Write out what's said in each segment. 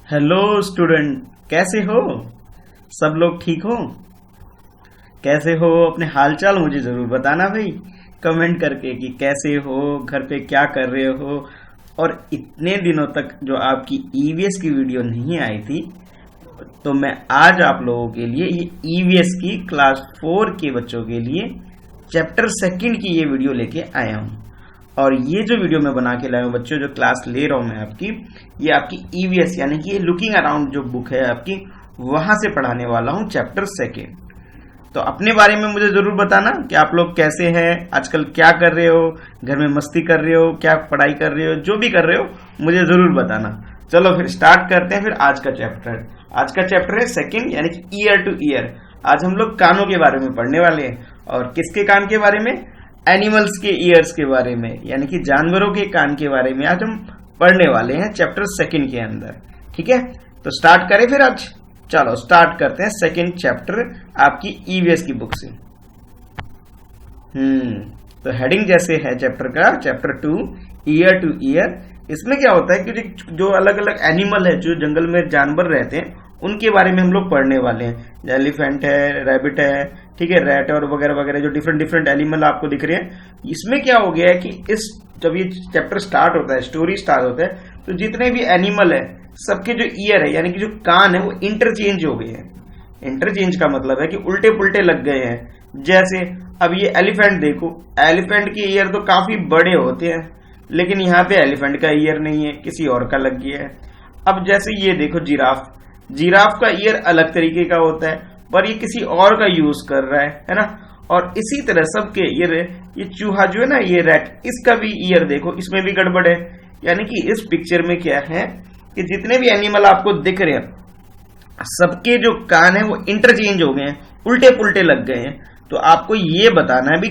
Hello student, कैसे हो? सब लोग ठीक हो? कैसे हो? अपने हालचाल मुझे जरूर बताना भाई, कमेंट करके कि कैसे हो, घर पे क्या कर रहे हो। और इतने दिनों तक जो आपकी ईवीएस की वीडियो नहीं आई थी, तो मैं आज आप लोगों के लिए ये ईवीएस की क्लास 4 के बच्चों के लिए चैप्टर सेकंड की ये वीडियो लेके आया हूँ। और ये जो वीडियो मैं बना के लाया हूँ बच्चों, जो क्लास ले रहा हूँ मैं आपकी, ये आपकी ईवीएस यानी कि ये लुकिंग अराउंड जो बुक है आपकी, वहां से पढ़ाने वाला हूँ चैप्टर सेकेंड। तो अपने बारे में मुझे जरूर बताना कि आप लोग कैसे हैं, आजकल क्या कर रहे हो, घर में मस्ती कर रहे हो, क्या पढ़ाई कर रहे हो, जो भी कर रहे हो मुझे जरूर बताना। चलो फिर स्टार्ट करते हैं फिर आज का चैप्टर। आज का चैप्टर है सेकेंड यानी कि ईयर टू ईयर। आज हम लोग कानों के बारे में पढ़ने वाले हैं। और किसके कान के बारे में? एनिमल्स के ईयर्स के बारे में, यानी कि जानवरों के कान के बारे में आज हम पढ़ने वाले हैं चैप्टर सेकंड के अंदर। ठीक है, तो स्टार्ट करें फिर आज। चलो स्टार्ट करते हैं सेकंड चैप्टर आपकी ईवीएस की बुक से। तो हेडिंग जैसे है चैप्टर का, चैप्टर 2 ईयर टू ईयर। इसमें क्या होता है कि जो अलग अलग एनिमल है, जो जंगल में जानवर रहते हैं, उनके बारे में हम लोग पढ़ने वाले हैं। एलिफेंट है, रैबिट है, ठीक है, रैट और वगैरह वगैरह, जो डिफरेंट डिफरेंट एनिमल आपको दिख रहे हैं। इसमें क्या हो गया है कि जब ये चैप्टर स्टार्ट होता है, स्टोरी स्टार्ट होता है, तो जितने भी एनिमल है सबके जो ईयर है यानी कि जो कान है वो इंटरचेंज हो गए हैं। इंटरचेंज का मतलब है कि उल्टे पुल्टे लग गए हैं। जैसे अब ये एलिफेंट देखो, एलिफेंट के ईयर तो काफी बड़े होते हैं, लेकिन यहाँ पे एलिफेंट का ईयर नहीं है, किसी और का लग गया है। अब जैसे ये देखो जिराफ, जिराफ का ईयर अलग तरीके का होता है, पर ये किसी और का यूज कर रहा है ना। और इसी तरह सबके ईयर, ये चूहा जो है ना, ये रैट, इसका भी ईयर देखो, इसमें भी गड़बड़ है। यानी कि इस पिक्चर में क्या है कि जितने भी एनिमल आपको दिख रहे हैं, सबके जो कान है वो इंटरचेंज हो गए हैं, उल्टे पुल्टे लग गए हैं। तो आपको ये बताना है भी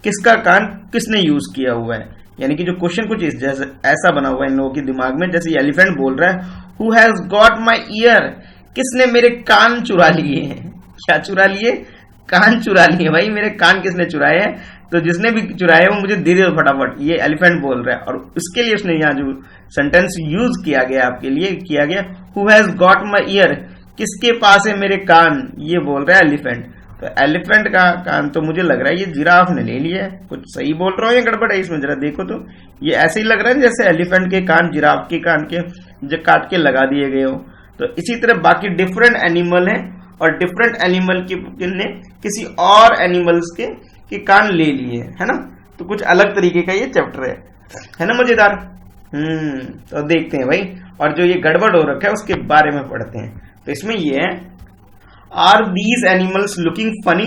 किसका कान किसने यूज किया हुआ है। यानी कि जो क्वेश्चन कुछ जैसे ऐसा बना हुआ है इन लोगों के दिमाग में, जैसे एलिफेंट बोल रहा है who has got my year, किसने मेरे कान चुरा लिए हैं। क्या चुरा लिए? कान चुरा लिए भाई, मेरे कान किसने चुराए हैं। तो जिसने भी चुराए वो मुझे दे दो फटाफट, ये एलिफेंट बोल रहा है। और उसके लिए उसने यहाँ जो सेंटेंस यूज किया गया आपके लिए किया गया, who has got my year, किसके पास है मेरे कान, ये बोल रहा है एलिफेंट। तो एलिफेंट का कान तो मुझे लग रहा है ये जिराफ ने ले लिया है। कुछ सही बोल रहा हूँ या गड़बड़ है इसमें? जरा देखो तो, ये ऐसे ही लग रहा है जैसे एलिफेंट के कान जिराफ के कान के जो काट के लगा दिए गए हो। तो इसी तरह बाकी डिफरेंट एनिमल हैं, और डिफरेंट एनिमल ने किसी और एनिमल्स के कान ले लिए, है ना। तो कुछ अलग तरीके का ये चैप्टर है ना, मजेदार। तो देखते हैं भाई, और जो ये गड़बड़ हो रखा है उसके बारे में पढ़ते हैं। तो इसमें ये है, are these animals looking funny.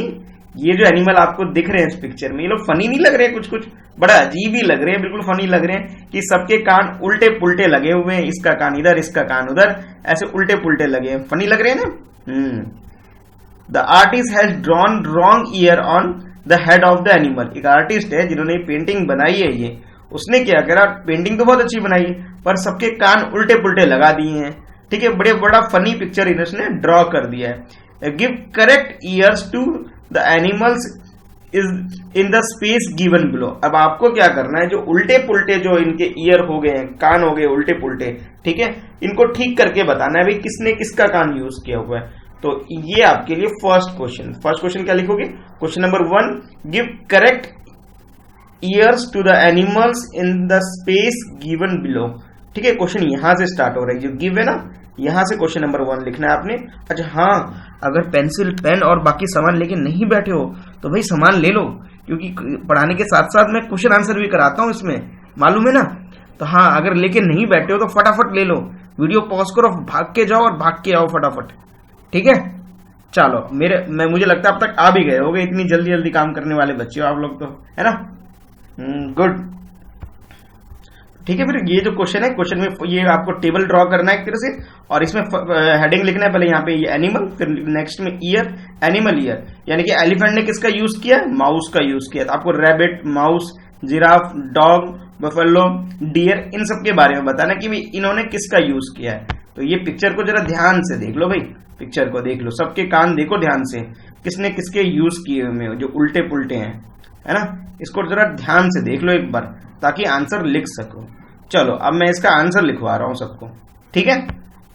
ये जो एनिमल आपको दिख रहे हैं इस पिक्चर में, ये लोग फनी नहीं लग रहे हैं? कुछ कुछ बड़ा अजीब ही लग रहे हैं, बिल्कुल फनी लग रहे हैं कि सबके कान उल्टे पुल्टे लगे हुए हैं, इसका कान इधर, इसका कान उधर, ऐसे उल्टे पुल्टे लगे हैं, फनी लग रहे हैं ना। The artist has drawn wrong year on the head of the animal. एक आर्टिस्ट है जिन्होंने पेंटिंग बनाई है, ये उसने क्या करा, पेंटिंग तो बहुत अच्छी बनाई पर सबके कान उल्टे पुल्टे लगा दिए हैं। ठीक है, बड़ा फनी पिक्चर इन्होंने ड्रॉ कर दिया है। Give correct ears to the animals is in the space given below. अब आपको क्या करना है, जो उल्टे पुल्टे जो इनके ईयर हो गए हैं, कान हो गए उल्टे पुल्टे, ठीक है, इनको ठीक करके बताना है भाई किसने किसका कान यूज किया हुआ है। तो ये आपके लिए फर्स्ट क्वेश्चन क्या लिखोगे? Question number 1, give correct ears to the animals in the space given below. ठीक है, क्वेश्चन यहां से स्टार्ट हो रहा है, जो गिव है ना, यहां से क्वेश्चन नंबर 1 लिखना है आपने। अच्छा हाँ, अगर पेंसिल पेन और बाकी सामान लेके नहीं बैठे हो तो भाई सामान ले लो, क्योंकि पढ़ाने के साथ साथ मैं क्वेश्चन आंसर भी कराता हूं इसमें, मालूम है ना। तो हाँ, अगर लेके नहीं बैठे हो तो फटाफट ले लो, वीडियो पॉज करो, भाग के जाओ और भाग के आओ फटाफट। ठीक है, चलो मुझे लगता है अब तक आ भी गए होगे, इतनी जल्दी जल्दी काम करने वाले बच्चे हो आप लोग तो, है ना। गुड। ठीक है, फिर ये जो क्वेश्चन है, क्वेश्चन में ये आपको टेबल ड्रॉ करना है एक तरह से, और इसमें हेडिंग लिखना है पहले यहाँ पे ये एनिमल, फिर नेक्स्ट में ईयर, एनिमल ईयर। यानी कि एलिफेंट ने किसका यूज किया? माउस का यूज किया। तो आपको rabbit, mouse, giraffe, dog, buffalo, deer, इन सब के बारे में बताना कि भाई इन्होंने किसका यूज किया है। तो ये पिक्चर को जरा ध्यान से देख लो भाई, पिक्चर को देख लो, सबके कान देखो ध्यान से, किसने किसके यूज किए हुए जो उल्टे पुल्टे हैं, है ना। इसको जरा ध्यान से देख लो एक बार, ताकि आंसर लिख सको। चलो अब मैं इसका आंसर लिखवा रहा हूं सबको, ठीक है।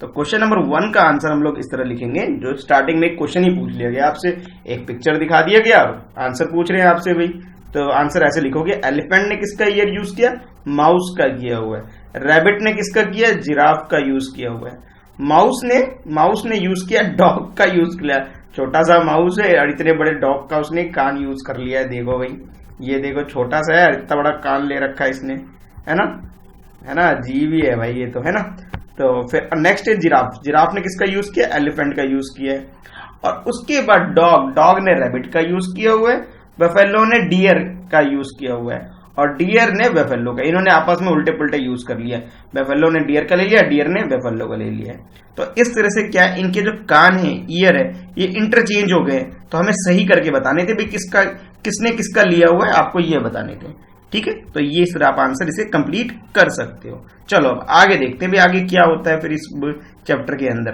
तो क्वेश्चन नंबर 1 का आंसर हम लोग इस तरह लिखेंगे, जो स्टार्टिंग में एक क्वेश्चन ही पूछ लिया गया आपसे, एक पिक्चर दिखा दिया गया, आंसर पूछ रहे हैं आपसे भाई, तो आंसर ऐसे लिखोगे, एलिफेंट ने किसका ईयर यूज किया, माउस का किया हुआ है। रैबिट ने किसका किया, जिराफ का यूज किया हुआ है। माउस ने यूज किया डॉग का यूज किया, छोटा सा माउस है और इतने बड़े डॉग का उसने कान यूज कर लिया है। देखो भाई, ये देखो छोटा सा है, इतना बड़ा कान ले रखा है इसने, है ना, अजीब ही है भाई ये तो, है ना। तो फिर नेक्स्ट है जिराफ ने किसका यूज किया, एलिफेंट का यूज किया है। और उसके बाद डॉग ने रैबिट का यूज किया हुआ है, बफेलो ने डियर का यूज किया हुआ है और डियर ने बफेलो का। इन्होंने आपस में उल्टे पुल्टे यूज कर लिया, बफेलो ने डियर का ले लिया, डियर ने बफेलो का ले लिया। तो इस तरह से क्या है, इनके जो कान है, ईयर है, ये इंटरचेंज हो गए। तो हमें सही करके बताने थे भाई किसने किसका लिया हुआ है, आपको ये बताने थे, ठीक है। तो ये इस तरह आप आंसर इसे कंप्लीट कर सकते हो। चलो अब आगे देखते हैं भी आगे क्या होता है फिर इस चैप्टर के अंदर।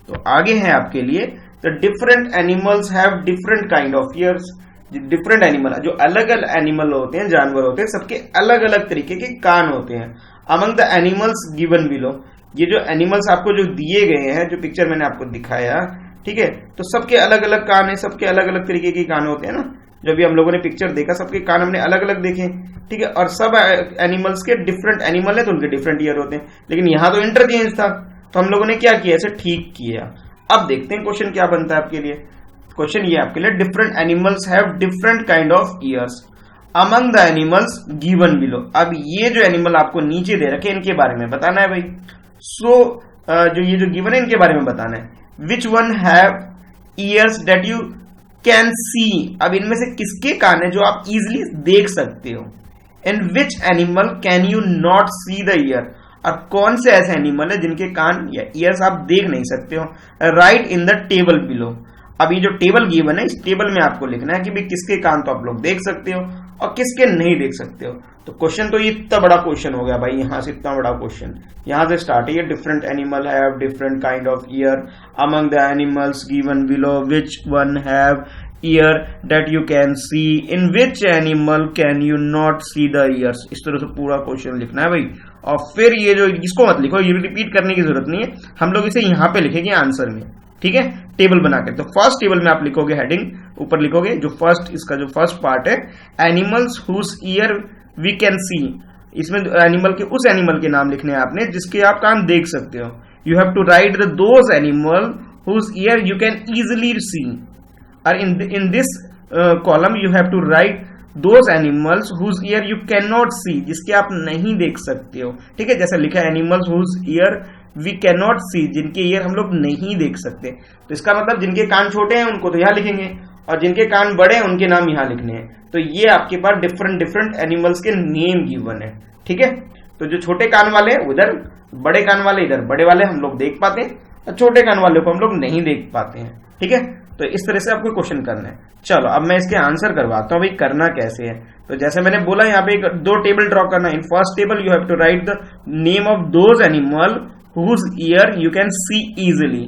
तो आगे है आपके लिए, the different animals have different kind of years. Different animal, जो अलग अलग एनिमल होते हैं, जानवर होते हैं, सबके अलग अलग तरीके के कान होते हैं। Among the animals given below, ये जो एनिमल्स आपको जो दिए गए हैं, जो पिक्चर मैंने आपको दिखाया, ठीक है, तो सबके अलग अलग कान है, सबके अलग अलग तरीके के कान होते हैं ना। जब भी हम लोगों ने पिक्चर देखा, सबके कान हमने अलग अलग देखे, ठीक है, और सब एनिमल्स के डिफरेंट एनिमल है तो उनके डिफरेंट ईयर होते हैं। लेकिन यहां तो इंटरचेंज था, तो हम लोगों ने क्या किया, इसे ठीक किया। अब देखते हैं क्वेश्चन क्या बनता है आपके लिए। क्वेश्चन ये आपके लिए, different animals have different kind of years among the animals given below. अब ये जो एनिमल आपको नीचे दे रखे, इनके बारे में बताना है भाई। जो ये जो गिवन है, इनके बारे में बताना है। Which one have years that you can सी, अब इनमें से किसके कान है जो आप इजिली देख सकते हो। And which animal can you not see the year, और कौन से ऐसे एनिमल है जिनके कान या ईयर्स आप देख नहीं सकते हो। Right in the table below, अब ये जो टेबल गिवन है, इस टेबल में आपको लिखना है कि भाई किसके कान तो आप लोग देख सकते हो और किसके नहीं देख सकते हो। तो क्वेश्चन तो ये इतना बड़ा क्वेश्चन हो गया भाई, यहां से इतना बड़ा क्वेश्चन, यहां से स्टार्ट है। Different animal have different kind of year among the animals given below, which one have ear that you can C, in which animal can you not C the years. इस तरह से पूरा question लिखना है भाई। और फिर ये जो, इसको मत लिखो, ये रिपीट करने की जरूरत नहीं है, हम लोग इसे यहां पे लिखेंगे आंसर में, ठीक है, टेबल बना के। तो फर्स्ट टेबल में आप लिखोगे, हेडिंग ऊपर लिखोगे, जो इसका जो फर्स्ट पार्ट है, animals whose ear we can see. इसमें एनिमल के, उस एनिमल के नाम लिखने हैं आपने जिसके आप कान देख सकते हो। You have to write the those animal whose ear you can easily see, और in this column you have to write those animals whose ear you can not see, जिसके आप नहीं देख सकते हो, ठीक है। जैसे लिखा है animals whose ear we can not see, जिनके ईयर हम लोग नहीं देख सकते। तो इसका मतलब जिनके कान छोटे हैं उनको तो यहां लिखेंगे, और जिनके कान बड़े हैं उनके नाम यहां लिखने हैं। तो ये आपके पास डिफरेंट एनिमल्स के नेम गिवन है, ठीक है। तो जो छोटे कान वाले उधर, बड़े कान वाले इधर, बड़े वाले हम लोग देख पाते हैं और छोटे कान वाले को हम लोग नहीं देख पाते हैं, ठीक है। तो इस तरह से आपको क्वेश्चन करना है। चलो अब मैं इसके आंसर करवाता हूं भाई, करना कैसे है। तो जैसे मैंने बोला, यहाँ पे दो टेबल ड्रॉ करना है। In first table you have to write the name of those animal whose ear you can see easily,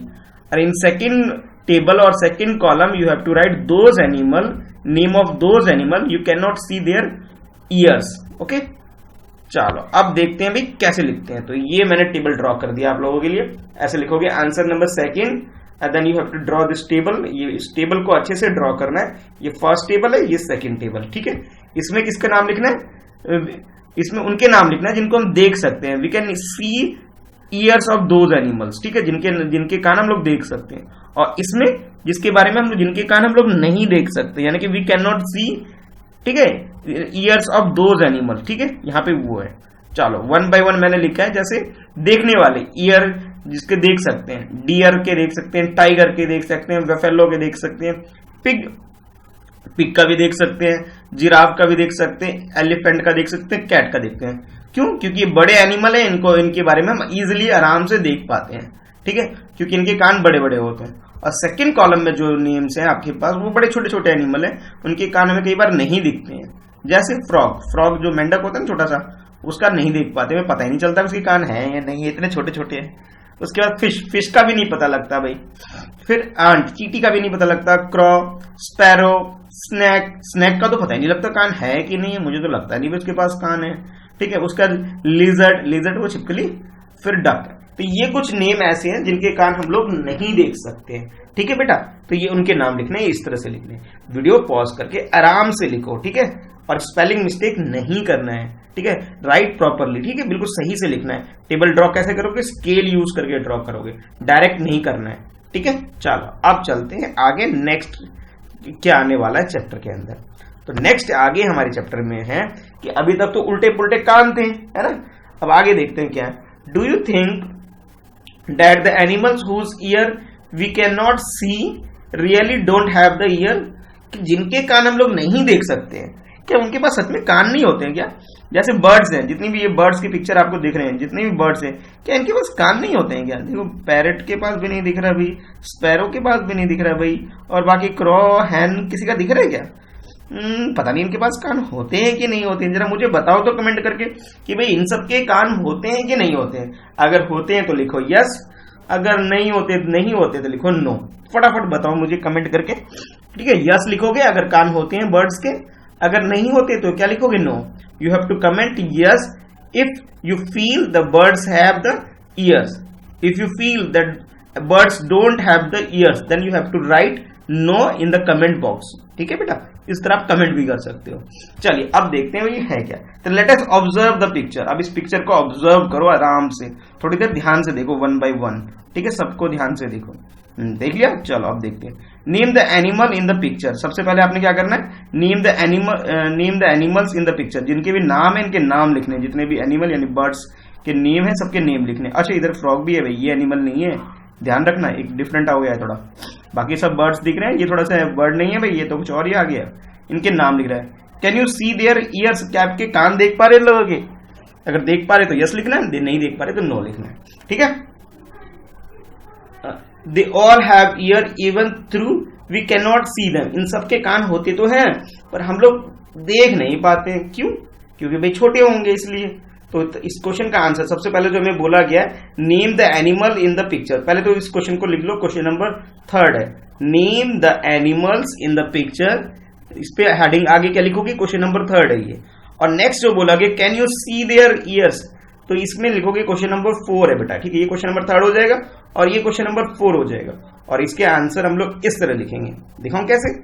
and in second table or second column you have to write those animal, name of those animal you cannot see their ears, okay। चलो अब देखते हैं भाई कैसे लिखते हैं। तो ये मैंने टेबल ड्रॉ कर दिया आप लोगों के लिए। ऐसे लिखोगे answer number second, and then you have to draw this table. ये इस टेबल को अच्छे से ड्रॉ करना है। ये फर्स्ट टेबल है, ये सेकंड टेबल, ठीक है। इसमें किसका नाम लिखना है, इसमें उनके नाम लिखना है जिनको हम देख सकते हैं। We can see ears of those animals, ठीक है, जिनके कान हम लोग देख सकते हैं। और इसमें जिसके बारे में जिनके कान हम लोग नहीं देख सकते, यानी कि वी कैन नॉट सी, ठीक है, ईयर्स ऑफ दोज एनिमल, ठीक है, यहाँ पे वो है। चलो वन बाय वन मैंने लिखा है। जैसे देखने वाले ईयर जिसके देख सकते हैं, डियर के देख सकते हैं, टाइगर के देख सकते हैं, वेफेलो के देख सकते हैं, पिग का भी देख सकते हैं, जिराफ का भी देख सकते हैं, एलिफेंट का देख सकते हैं, कैट का देखते हैं। क्यों? क्योंकि ये बड़े एनिमल है, इनके बारे में हम इजिली आराम से देख पाते हैं, ठीक है, क्योंकि इनके कान बड़े बड़े होते हैं। और सेकंड कॉलम में जो नेम्स हैं आपके पास, वो बड़े छोटे छोटे एनिमल हैं, उनके कान हमें कई बार नहीं दिखते हैं। जैसे फ्रॉग जो मेंढक होता है ना छोटा सा, उसका नहीं देख पाते, हमें पता ही नहीं चलता उसके कान है या नहीं, इतने छोटे छोटे हैं। उसके बाद फिश का भी नहीं पता लगता भाई। फिर आंट, चींटी का भी नहीं पता लगता। क्रॉ, स्पैरो, स्नैक का तो पता ही नहीं लगता कान है कि नहीं है, मुझे तो लगता नहीं उसके पास कान है, ठीक है। उसका लिजर्ड वो छिपकली। फिर डक, तो ये कुछ नेम ऐसे हैं जिनके कान हम लोग नहीं देख सकते हैं। ठीक है बेटा, तो ये उनके नाम लिखने हैं, इस तरह से लिखने हैं। वीडियो पॉज करके आराम से लिखो, ठीक है, और स्पेलिंग मिस्टेक नहीं करना है, ठीक है, राइट प्रॉपरली, ठीक है, बिल्कुल सही से लिखना है। टेबल ड्रॉ कैसे करोगे, स्केल यूज करके ड्रॉ करोगे, डायरेक्ट नहीं करना है, ठीक है। चलो अब चलते हैं आगे, नेक्स्ट क्या आने वाला है चैप्टर के अंदर। तो नेक्स्ट आगे हमारे चैप्टर में है कि अभी तक तो उल्टे पुल्टे कान थे, है ना, अब आगे देखते हैं क्या है। Do you think that the animals whose ear we can not see really don't have the ear, कि जिनके कान हम लोग नहीं देख सकते हैं, क्या उनके पास सच में कान नहीं होते हैं क्या? जैसे बर्ड्स हैं, जितनी भी ये बर्ड्स की पिक्चर आपको दिख रहे हैं, जितने भी बर्ड्स हैं, क्या इनके पास कान नहीं होते हैं क्या? देखो पैरेट के पास भी नहीं दिख रहा भाई, स्पैरो के पास भी नहीं दिख रहा भाई, और बाकी क्रॉ, हैन, किसी का दिख रहा है क्या? पता नहीं इनके पास कान होते हैं कि नहीं होते हैं। जरा मुझे बताओ तो कमेंट करके कि भाई इन सब के कान होते हैं कि नहीं होते हैं। अगर होते हैं तो लिखो यस, अगर नहीं होते तो लिखो नो। फटाफट बताओ मुझे कमेंट करके, ठीक है। यस लिखोगे अगर कान होते हैं बर्ड्स के, अगर नहीं होते तो क्या लिखोगे? No. You have to comment yes if you feel the birds have the ears. If you feel that birds don't have the ears then you have to write no in the comment box, ठीक है बेटा। इस तरह आप comment भी कर सकते हो। चलिए अब देखते हैं ये है क्या। तो let us observe the picture. अब इस पिक्चर को ऑब्जर्व करो आराम से, थोड़ी देर ध्यान से देखो, वन बाय वन, ठीक है, सबको ध्यान से देखो। देख लिया? चलो अब देखते हैं। Name the animal in the picture. सबसे पहले आपने क्या करना है? Name the animals in the picture. जिनके भी नाम है इनके नाम लिखने, जितने भी एनिमल यानी बर्ड्स के नेम है सबके नेम लिखने। अच्छा इधर फ्रॉग भी है भाई, ये एनिमल नहीं है, ध्यान रखना, एक डिफरेंट हो गया है थोड़ा। बाकी सब बर्ड्स दिख रहे हैं, ये थोड़ा सा बर्ड नहीं है भाई, ये तो कुछ और ही आ गया। इनके नाम लिख रहा है। Can you see their ears. क्या आपके कान देख पा रहे लोगों के? अगर देख पा रहे तो यस लिखना है, नहीं देख पा रहे तो नो लिखना है, ठीक है। They all have ear even through we can not see them. इन सबके कान होते तो हैं पर हम लोग देख नहीं पाते। क्यों? क्योंकि भाई छोटे होंगे इसलिए। तो इस क्वेश्चन का आंसर सबसे पहले जो हमें बोला गया है, name the animal in the picture. पहले तो इस क्वेश्चन को लिख लो, क्वेश्चन नंबर 3 है, name the animals in the picture. इस पे हेडिंग आगे क्या लिखोगे? क्वेश्चन नंबर 3 है ये। और नेक्स्ट जो बोला गया, can you see their ears, तो इसमें लिखोगे क्वेश्चन नंबर 4 है बेटा, ठीक है। ये क्वेश्चन नंबर 3 हो जाएगा और ये क्वेश्चन नंबर 4 हो जाएगा। और इसके आंसर हम लोग इस तरह लिखेंगे, दिखाऊं कैसे?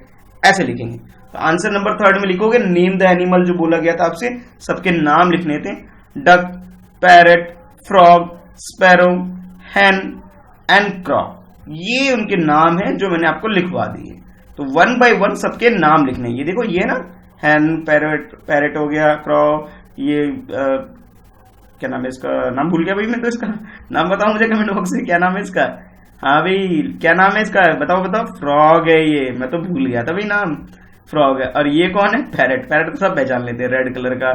ऐसे लिखेंगे। तो आंसर नंबर 3 में लिखोगे नेम द एनिमल, जो बोला गया था आपसे, सबके नाम लिखने थे। Duck, parrot, frog, sparrow, hen and crow, ये उनके नाम है जो मैंने आपको लिखवा दिए। तो 1 बाय 1 सबके नाम लिखने। ये देखो ये ना, हैन, पैरेट हो गया, क्रॉ, ये क्या नाम है इसका? नाम भूल गया भाई मैं तो इसका नाम। बताओ मुझे कमेंट बॉक्स में क्या नाम है इसका। हाँ भाई क्या नाम है इसका? बताओ बताओ। फ्रॉग है ये, मैं तो भूल गया था भाई नाम, फ्रॉग है। और ये कौन है? पैरेट। पैरेट तो सब पहचान लेते हैं, रेड कलर का,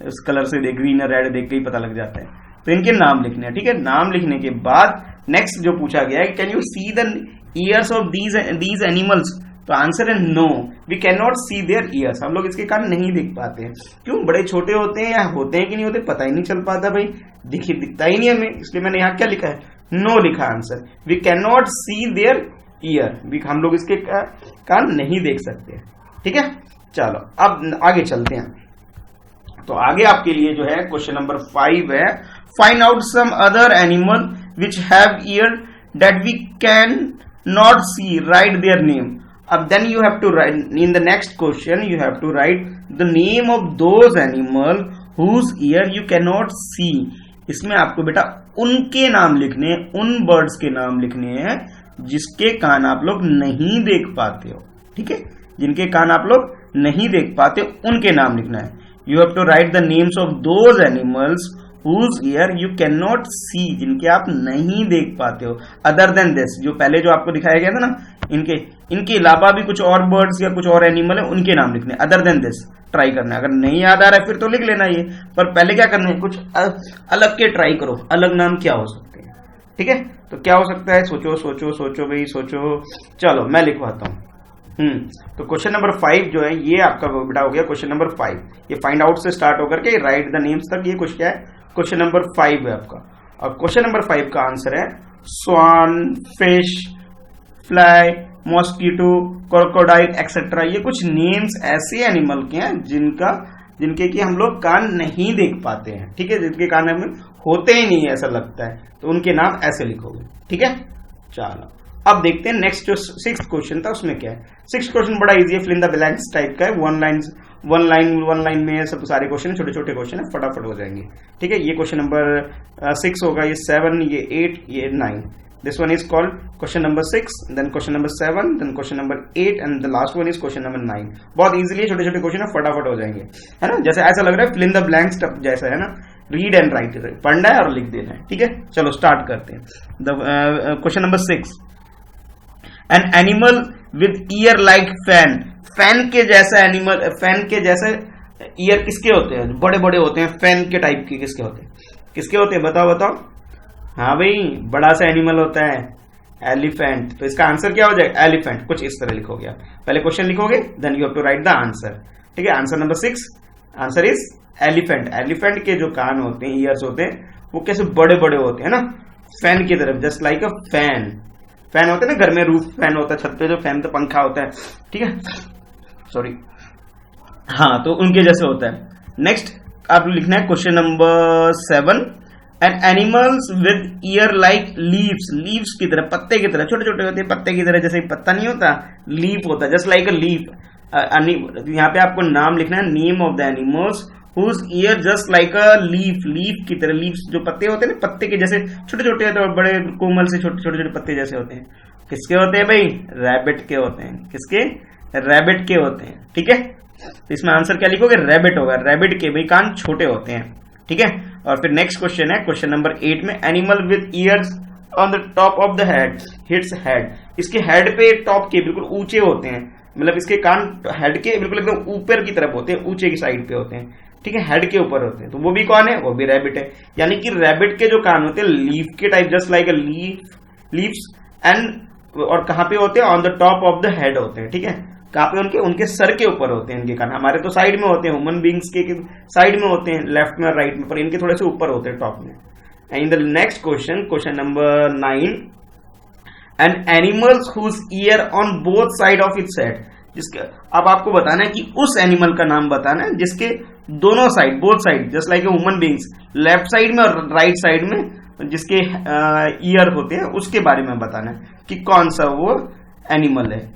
उस कलर से देख, ग्रीन और रेड देख के ही पता लग जाता है। तो इनके नाम लिखने हैं, ठीक है। नाम लिखने के बाद नेक्स्ट जो पूछा गया है, can you see the ears of these animals, तो आंसर है no, we can not see their ears. हम लोग इसके कान नहीं देख पाते हैं। क्यों? बड़े छोटे होते हैं या होते हैं कि नहीं होते पता ही नहीं चल पाता भाई, दिखता ही नहीं हमें, इसलिए मैंने यहाँ क्या लिखा है? नो लिखा answer. We can not see their ear, हम लोग इसके कान नहीं देख सकते, ठीक है। चलो अब आगे चलते हैं। तो आगे आपके लिए जो है क्वेश्चन नंबर 5 है, find out some other animal which have ear that we can not see, write their name. अब then you have to write in the next question, you have to write the name of those animal whose ear you can not see. इसमें आपको बेटा उनके नाम लिखने, उन birds के नाम लिखने हैं जिसके कान आप लोग नहीं देख पाते हो, ठीक है। जिनके कान आप लोग नहीं देख पाते उनके नाम लिखना है। You have to write the names of those animals whose ear you can not see, जिनके आप नहीं देख पाते हो। अदर देन दिस, जो पहले जो आपको दिखाया गया था ना, इनके अलावा भी कुछ और बर्ड्स या कुछ और एनिमल है, उनके नाम लिखने। अदर देन दिस ट्राई करना है। अगर नहीं याद आ रहा है फिर तो लिख लेना ये, पर पहले क्या करना है, कुछ अलग के ट्राई करो। अलग नाम क्या हो सकते हैं, ठीक है। तो क्या हो सकता है? सोचो सोचो सोचो भाई सोचो। चलो मैं लिखवाता हूँ। तो क्वेश्चन नंबर 5 जो है ये आपका बेटा हो गया क्वेश्चन नंबर 5। ये फाइंड आउट से स्टार्ट होकर के राइट द नेम्स तक, ये कुछ क्या है? क्वेश्चन नंबर 5 है आपका। और क्वेश्चन नंबर 5 का आंसर है swan, fish, fly, mosquito, crocodile etcetera. ये कुछ नेम्स ऐसे एनिमल के हैं जिनके कि हम लोग कान नहीं देख पाते हैं, ठीक है, जिनके कान हमें होते ही नहीं है ऐसा लगता है, तो उनके नाम ऐसे लिखोगे। ठीक है, चलो अब देखते हैं नेक्स्ट जो 6th क्वेश्चन था उसमें क्या है। 6th क्वेश्चन बड़ा इजी है, fill in the blanks type का है, वन लाइन में सब सारे क्वेश्चन छोटे छोटे क्वेश्चन है, फटाफट हो जाएंगे। ठीक है, ये क्वेश्चन नंबर 6 होगा, ये 7, ये 8, ये 9। This one is called question number 6, then question number 7, then question number 8 and the last one is question number 9। बहुत इजीली छोटे छोटे क्वेश्चन है, फटाफट हो जाएंगे, है ना। जैसे ऐसा लग रहा है फिल इन द ब्लैंक्स जैसा, है ना, रीड एंड राइट, पढ़ना है और लिख देना है। ठीक है, चलो स्टार्ट करते हैं। Question number 6, an animal with year like fan. Fan के जैसा एनिमल, फैन के जैसे ईयर किसके होते हैं, बड़े बड़े होते हैं, फैन के टाइप के किसके होते हैं, किसके होते हैं, बताओ बताओ। हाँ भाई, बड़ा सा एनिमल होता है एलिफेंट, तो इसका आंसर क्या हो जाएगा, एलिफेंट। कुछ इस तरह लिखोगे आप, पहले क्वेश्चन लिखोगे, then you have to write the answer. ठीक है, answer number 6, answer is elephant. Elephant के जो कान होते हैं, ईयर्स होते हैं, वो कैसे बड़े बड़े होते हैं ना, फैन की तरफ, just like a fan. Fan होता है ना घर में, रूफ फैन होता है, छत पे जो फैन तो पंखा होता है। ठीक है, सॉरी, हाँ, तो उनके जैसे होता है। नेक्स्ट आप लिखना है question number 7, and animals with year like leaves. Leaves की तरह, पत्ते की तरह, छोटे छोटे होते हैं पत्ते की तरह, जैसे पत्ता नहीं होता, लीफ होता है, जस्ट लाइक अ लीफ। यहाँ पे आपको नाम लिखना है, name of the animals whose ear just like a leaf, leaf की तरह। लीव्स जो पत्ते होते हैं ना, पत्ते के जैसे छोटे छोटे होते हैं और बड़े कोमल से छोटे छोटे पत्ते जैसे होते हैं। किसके होते हैं भाई, रैबिट के होते हैं। किसके, रैबिट के होते हैं। ठीक है, तो इसमें आंसर क्या लिखोगे, रैबिट होगा। रैबिट के भाई कान छोटे होते हैं। ठीक है, और फिर नेक्स्ट क्वेश्चन है क्वेश्चन नंबर 8 में, animal with years on the top of the head, hits head. इसके हेड पे, टॉप के बिल्कुल ऊंचे होते हैं, मतलब इसके कान हेड के बिल्कुल एकदम ऊपर की तरफ होते हैं, ऊंचे की साइड पे होते हैं। ठीक है, हेड के ऊपर होते हैं, तो वो भी कौन है, वो भी रैबिट है। यानी कि रैबिट के जो कान होते हैं लीफ के type, just like a leaves, and और कहां पे होते हैं, on the top of the head होते हैं। ठीक है, कहां पे, उनके सर के ऊपर होते हैं इनके कान। हमारे तो साइड में होते हैं, ह्यूमन बींग्स के साइड में होते हैं, लेफ्ट में और राइट में, पर इनके थोड़े से ऊपर होते हैं, टॉप में। And the next question, question number 9, and animals whose ear on both side of its head. जिसके, अब आपको बताना है कि उस एनिमल का नाम बताना है जिसके दोनों side, both side, just like human beings, left side में और राइट साइड में जिसके ईयर होते हैं, उसके बारे में बताना है कि कौन सा वो एनिमल है।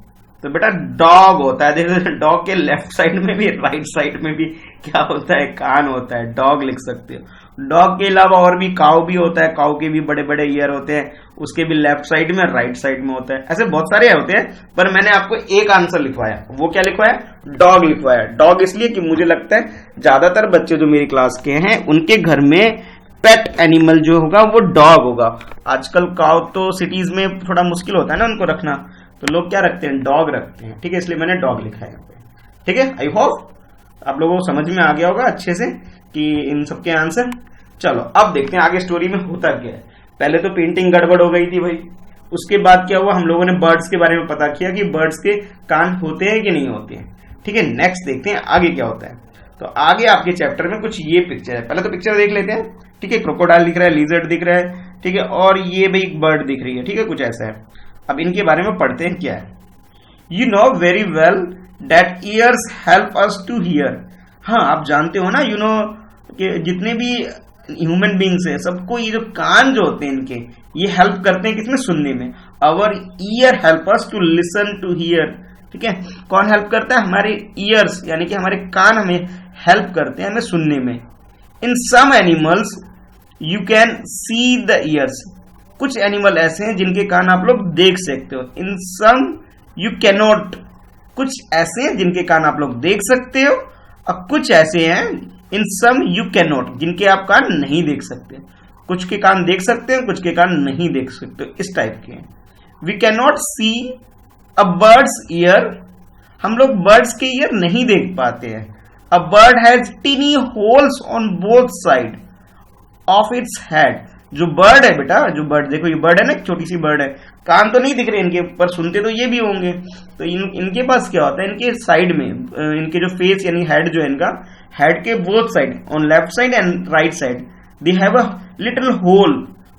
तो बेटा डॉग होता है। देखो, डॉग के लेफ्ट साइड में भी राइट साइड में भी क्या होता है, कान होता है, डॉग लिख सकते हो। डॉग के अलावा और भी काऊ भी होता है, काऊ के भी बड़े बड़े ईयर होते हैं, उसके भी लेफ्ट साइड में राइट साइड में होता है। ऐसे बहुत सारे होते हैं, पर मैंने आपको एक आंसर लिखवाया। वो क्या लिखवाया, डॉग लिखवाया। डॉग इसलिए कि मुझे लगता है ज्यादातर बच्चे जो मेरी क्लास के हैं उनके घर में पेट एनिमल जो होगा वो डॉग होगा। आजकल काऊ तो सिटीज में थोड़ा मुश्किल होता है ना उनको रखना, तो लोग क्या रखते हैं, डॉग रखते हैं। ठीक है, इसलिए मैंने डॉग लिखा है यहाँ पे। ठीक है, आई होप आप लोगों को समझ में आ गया होगा अच्छे से कि इन सबके आंसर। चलो अब देखते हैं आगे स्टोरी में होता क्या है। पहले तो पेंटिंग गड़बड़ हो गई थी भाई, उसके बाद क्या हुआ, हम लोगों ने बर्ड्स के बारे में पता किया कि बर्ड्स के कान होते हैं कि नहीं होते हैं। ठीक है, नेक्स्ट देखते हैं आगे क्या होता है। तो आगे आपके चैप्टर में कुछ ये पिक्चर है, पहले तो पिक्चर देख लेते हैं। ठीक है, क्रोकोडाइल दिख रहा है, लिजर्ड दिख रहा है, ठीक है, और ये भाई बर्ड दिख रही है। ठीक है, कुछ ऐसा है। अब इनके बारे में पढ़ते हैं क्या है। You know very well that ears help us to hear. हाँ, आप जानते हो ना, यू नो कि जितने भी ह्यूमन बींग्स है सबको ये जो कान जो होते हैं इनके, ये हेल्प करते हैं किसमें, सुनने में। Our ear help us to listen to hear. ठीक है, कौन हेल्प करता है, हमारे ईयर्स, यानी कि हमारे कान हमें हेल्प करते हैं हमें सुनने में। In some animals you can see the ears. कुछ एनिमल ऐसे हैं जिनके कान आप लोग देख सकते हो। इन सम यू कैनॉट, कुछ ऐसे हैं जिनके कान आप लोग देख सकते हो, और कुछ ऐसे हैं इन सम यू कैनॉट, जिनके आप कान नहीं देख सकते। कुछ के कान देख सकते हैं, कुछ के कान नहीं देख सकते, इस टाइप के हैं। We can not see a bird's ear, हम लोग बर्ड्स के ईयर नहीं देख पाते हैं। A bird has tiny holes on both side of its head. जो बर्ड है बेटा, जो बर्ड देखो, ये बर्ड है ना, छोटी सी बर्ड है, कान तो नहीं दिख रहे इनके, पर सुनते तो ये भी होंगे। तो इनके पास क्या होता है, इनके साइड में, इनके जो फेस यानी हेड जो है इनका, हेड के both side, on left side and right side, they have a little hole.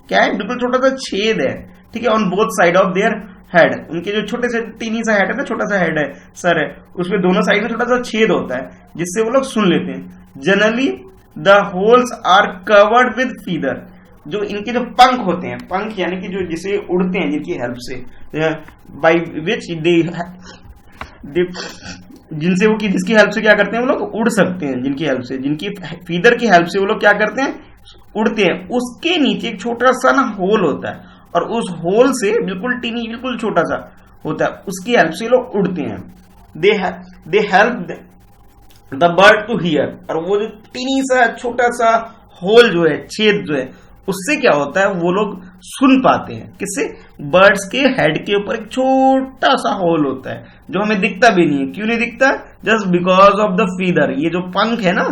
क्या है, बिल्कुल छोटा सा छेद है। ठीक है, on both side of their head. उनके जो छोटे से टीनी सा हेड है ना, छोटा सा हेड है, सर है, उसमें दोनों साइड में छोटा सा छेद होता है, जिससे वो लोग सुन लेते हैं। Generally the holes are covered with feather, जो इनके जो पंख होते हैं, पंख यानी कि जो जिसे उड़ते हैं, जिनकी हेल्प से, बाई विच दे, जिनसे वो जिसकी हेल्प से क्या करते हैं वो लोग उड़ सकते हैं, जिनकी हेल्प से, जिनकी फीदर की हेल्प से वो लोग क्या करते हैं, उड़ते हैं। उसके नीचे एक छोटा सा ना होल होता है, और उस होल से बिल्कुल टीनी, बिल्कुल छोटा सा होता है, उसकी हेल्प से लोग उड़ते हैं। They help the bird to hear, और वो जो टीनी सा छोटा सा होल जो है, छेद जो है, उससे क्या होता है, वो लोग सुन पाते हैं। किससे? बर्ड्स के हेड के ऊपर एक छोटा सा होल होता है जो हमें दिखता भी नहीं है। क्यों नहीं दिखता? Just because of the feather, ये जो पंख है ना,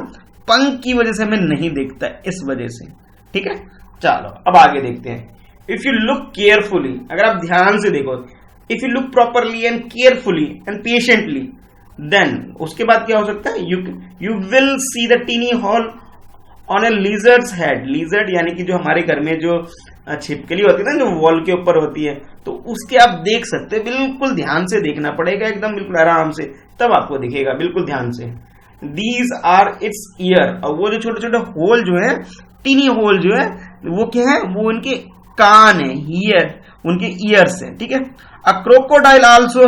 पंख की वजह से हमें नहीं दिखता है, इस वजह से। ठीक है, चलो अब आगे देखते हैं। इफ यू लुक केयरफुली, अगर आप ध्यान से देखो, if you look properly and carefully and patiently, then उसके बाद क्या हो सकता है, you will see the tiny hole on a lizard's head. Lizard यानी कि जो हमारे घर में जो छिपकली होती है ना, जो वॉल के ऊपर होती है, तो उसके आप देख सकते हैं। बिल्कुल ध्यान से देखना पड़ेगा, एकदम बिल्कुल आराम से, तब आपको दिखेगा, बिल्कुल ध्यान से। दीज आर इट्स ईयर, और वो जो छोटे छोटे होल जो है, टीनी होल जो है, वो क्या है, वो उनके कान है, ईयर, उनके ईयर्स है। ठीक है, अ crocodile also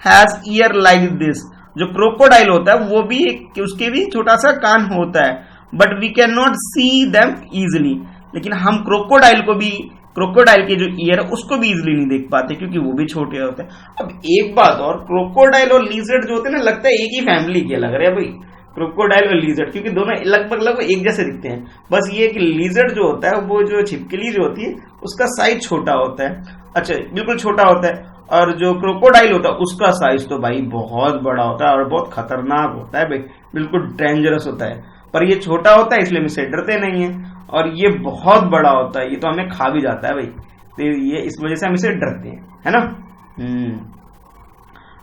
has year like this, जो क्रोकोडाइल होता है वो भी उसके भी छोटा सा कान होता है, but we can not see them easily, लेकिन हम क्रोकोडाइल को भी, क्रोकोडाइल के जो ईयर है उसको भी इजिली नहीं देख पाते, क्योंकि वो भी छोटे होते हैं। अब एक बात और, क्रोकोडाइल और लीजर्ड जो होते हैं ना, लगता है एक ही फैमिली के लग रहे हैं भाई, क्रोकोडाइल और लीजर्ड, क्योंकि दोनों लगभग एक जैसे दिखते हैं। बस ये कि लीजर्ड जो होता है, वो जो छिपकली जो होती है, उसका साइज छोटा होता है, अच्छा बिल्कुल छोटा होता है, और जो क्रोकोडाइल होता है उसका साइज तो भाई बहुत बड़ा होता है और बहुत खतरनाक होता है भाई, बिल्कुल डेंजरस होता है। पर ये छोटा होता है इसलिए हम इससे डरते नहीं है, और ये बहुत बड़ा होता है, ये तो हमें खा भी जाता है भाई, तो ये इस वजह से हम इसे डरते हैं, है ना।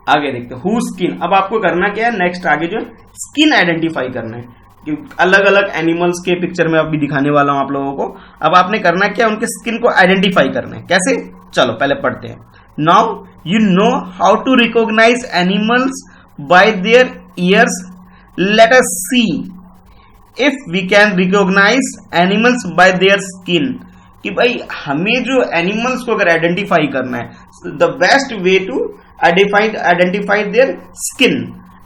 आगे देखते हैं, हु स्किन। अब आपको करना क्या है, नेक्स्ट आगे जो स्किन आइडेंटिफाई करना है, कि अलग अलग एनिमल्स के पिक्चर में अभी दिखाने वाला हूं आप लोगों को। अब आपने करना क्या, उनके स्किन को आइडेंटिफाई करना है। कैसे? चलो पहले पढ़ते हैं। Now you know how to recognise animals by their ears, let us see if we can recognise animals by their skin. कि भाई हमें जो एनिमल्स को अगर आइडेंटिफाई करना है, the best way to identify their skin,